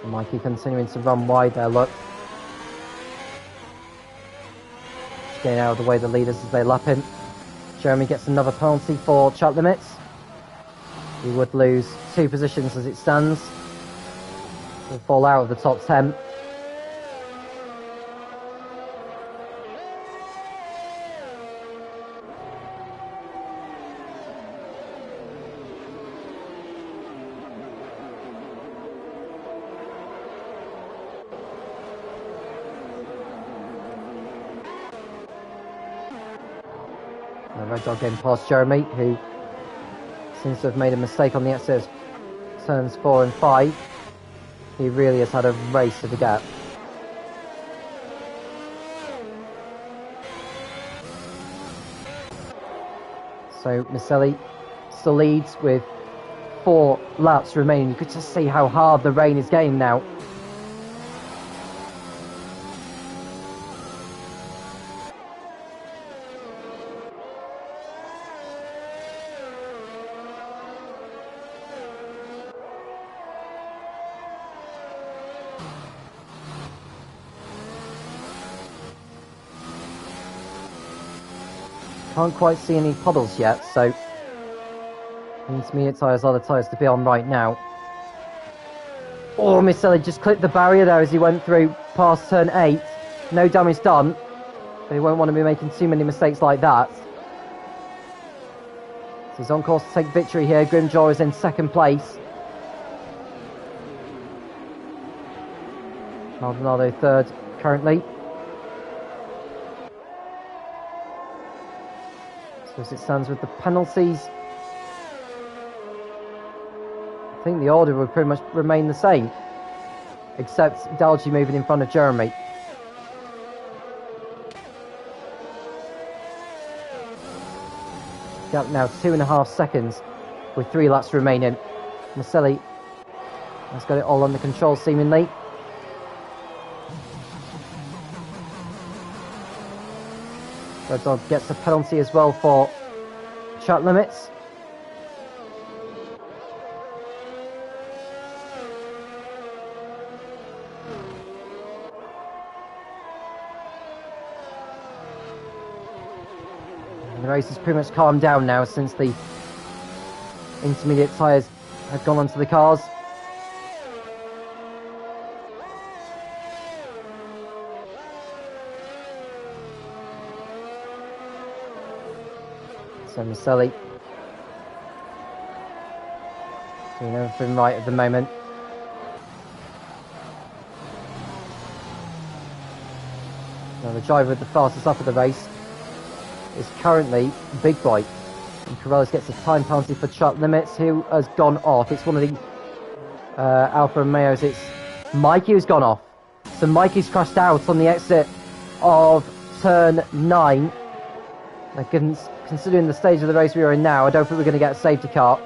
Mikey continuing to run wide there, look. Just getting out of the way of the leaders as they lap him. Jeremy gets another penalty for track limits. He would lose 2 positions as it stands. He'll fall out of the top 10. Red Dog getting past Jeremy, who seems to have made a mistake on the exit of turns 4 and 5. He really has had a race to the gap. So Miceli still leads with 4 laps remaining. You could just see how hard the rain is getting now. Can't quite see any puddles yet, so intermediate tyres are the tyres to be on right now. Oh, Miceli just clipped the barrier there as he went through past turn 8. No damage done, but he won't want to be making too many mistakes like that. So he's on course to take victory here. Grimjaw is in second place. Maldonado third currently. So as it stands with the penalties, I think the order would pretty much remain the same, except Dalgy moving in front of Jeremy. Gap now 2.5 seconds with 3 laps remaining. Miceli has got it all under control seemingly. Red Dog gets a penalty as well for track limits. And the race has pretty much calmed down now since the intermediate tyres have gone onto the cars. So Miceli doing everything right at the moment. Now the driver with the fastest lap of the race is currently Big Boy. And Corellis gets a time penalty for track limits. Who has gone off? It's one of the Alfa Romeos. It's Mikey who's gone off. So Mikey's crashed out on the exit of turn 9. Considering the stage of the race we are in now, I don't think we're going to get a safety car.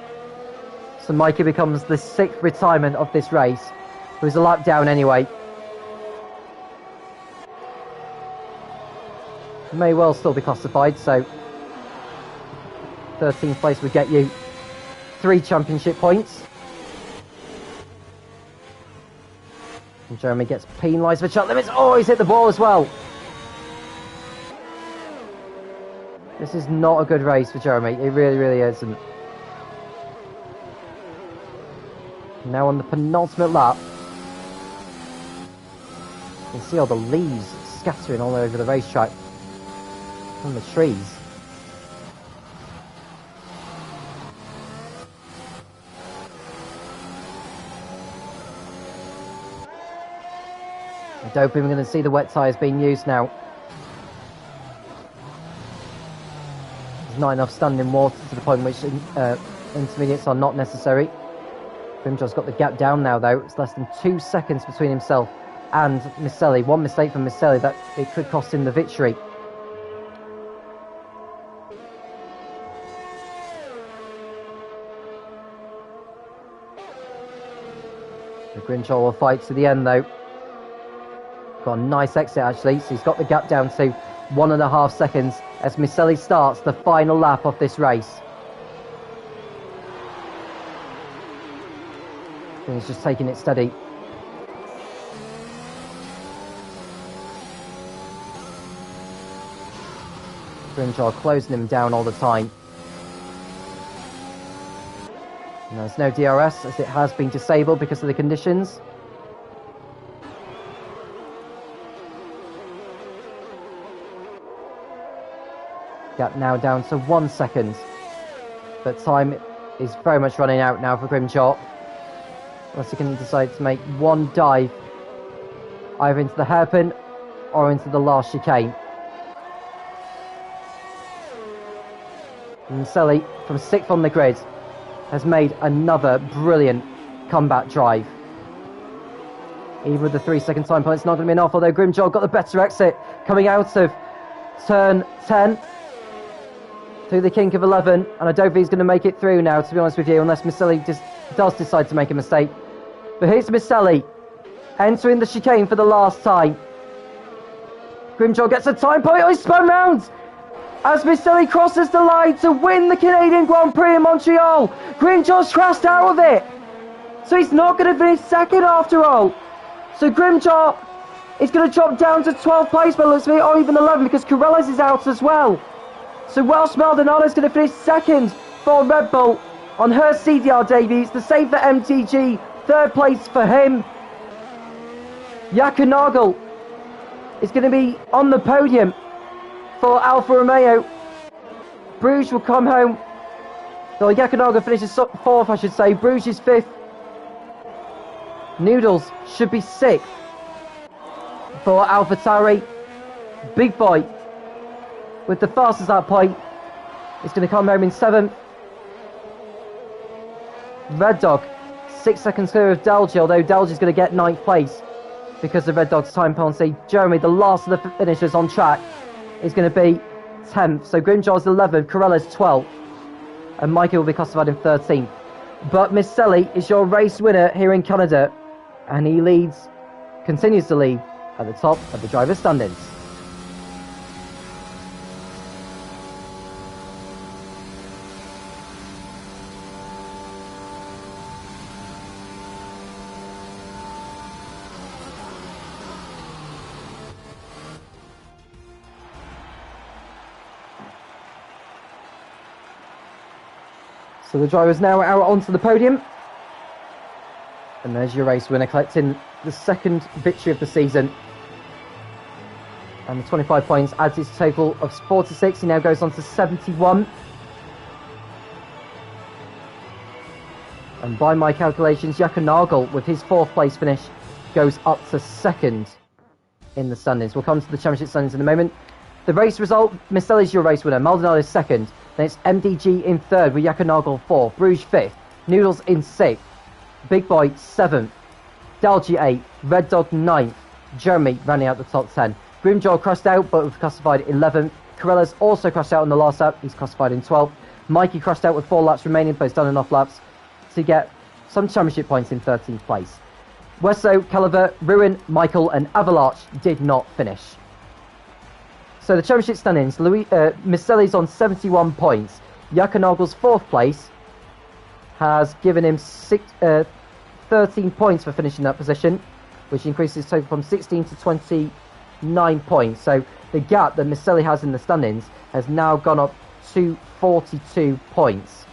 So Mikey becomes the 6th retirement of this race. It was a lap down anyway. May well still be classified, so 13th place would get you 3 championship points. And Jeremy gets penalised for track limits. Oh, he's hit the ball as well. This is not a good race for Jeremy. It really, really isn't. Now on the penultimate lap. You can see all the leaves scattering all over the racetrack from the trees. I don't think we're going to see the wet tyres being used now. There's not enough standing water to the point which intermediates are not necessary. Grimjaw's got the gap down now though. It's less than 2 seconds between himself and Miceli. One mistake from Miceli that it could cost him the victory. Grimjaw will fight to the end though. Got a nice exit actually, so he's got the gap down to 1.5 seconds as Miceli starts the final lap of this race. And he's just taking it steady. Grimjaw closing him down all the time. And there's no DRS as it has been disabled because of the conditions. Gap now down to 1 second. But time is very much running out now for Grimjaw. Unless he can decide to make one dive either into the hairpin or into the last chicane. Miceli, from 6th on the grid, has made another brilliant comeback drive. Even with the 3-second time point, it's not going to be enough, although Grimjaw got the better exit coming out of turn 10 through the kink of 11, and I don't think he's going to make it through now, to be honest with you, unless Miceli does decide to make a mistake. But here's Miceli entering the chicane for the last time. Grimjaw gets a time point. Oh, he's spun round as Miceli crosses the line to win the Canadian Grand Prix in Montreal. Grimjaw's crashed out of it, so he's not going to finish second after all. So Grimjaw is going to drop down to 12th place, but looks like, or even 11, because Corellas is out as well. So Welsh Maldonado is going to finish second for Red Bull on her CDR debut. It's the same for MTG. Third place for him. Yakanagel is going to be on the podium for Alfa Romeo. Bruges will come home. So Yakanagel finishes 4th, I should say. Bruges is 5th. Noodles should be 6th for AlphaTauri. Big Boy, with the fastest lap point, is going to come home in 7th. Red Dog, 6 seconds clear of Delgy, although Delgy is going to get 9th place because of Red Dog's time penalty. Jeremy, the last of the finishers on track, is going to be 10th. So Grimjaw's 11th, Corella's 12th, and Mikey will be classified in 13th. But Miceli is your race winner here in Canada, and he continues to lead at the top of the driver's standings. So the driver's now out onto the podium. And there's your race winner, collecting the second victory of the season. And the 25 points adds his total of 46. He now goes on to 71. And by my calculations, Yakanagel, with his 4th place finish, goes up to 2nd in the standings. We'll come to the championship standings in a moment. The race result, Miceli's your race winner, Maldonado is 2nd. Then it's MDG in 3rd with Yakanagel 4th, Bruges 5th, Noodles in 6th, Big Boy 7th, Dalgy 8th, Red Dog 9th, Jeremy rounding out the top 10. Grimjaw crossed out but was classified 11th. Corella's also crossed out in the last lap, he's classified in 12th. Mikey crossed out with 4 laps remaining, but he's done enough laps to get some championship points in 13th place. Wesso, Caliver, Ruin, Michael and Avalanche did not finish. So the championship standings, Miceli's on 71 points. Yakanagel's 4th place has given him 13 points for finishing that position, which increases his total from 16 to 29 points. So the gap that Miceli has in the standings has now gone up to 42 points.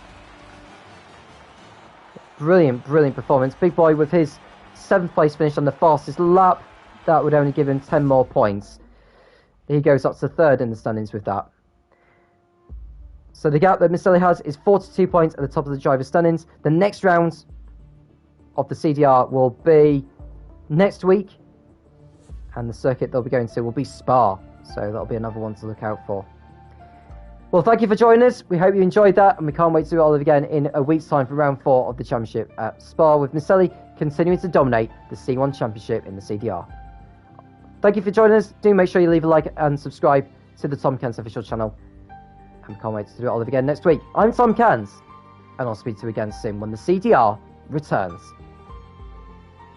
Brilliant, brilliant performance. Big Boy with his 7th place finish on the fastest lap, that would only give him 10 more points. He goes up to 3rd in the standings with that. So the gap that Miceli has is 42 points at the top of the driver's standings. The next round of the CDR will be next week, and the circuit they'll be going to will be Spa. So that'll be another one to look out for. Well, thank you for joining us. We hope you enjoyed that, and we can't wait to do it all again in a week's time for round 4 of the championship at Spa, with Miceli continuing to dominate the C1 championship in the CDR. Thank you for joining us. Do make sure you leave a like and subscribe to the Tom Cairns official channel. And can't wait to do it all again next week. I'm Tom Cairns, and I'll speak to you again soon when the CDR returns.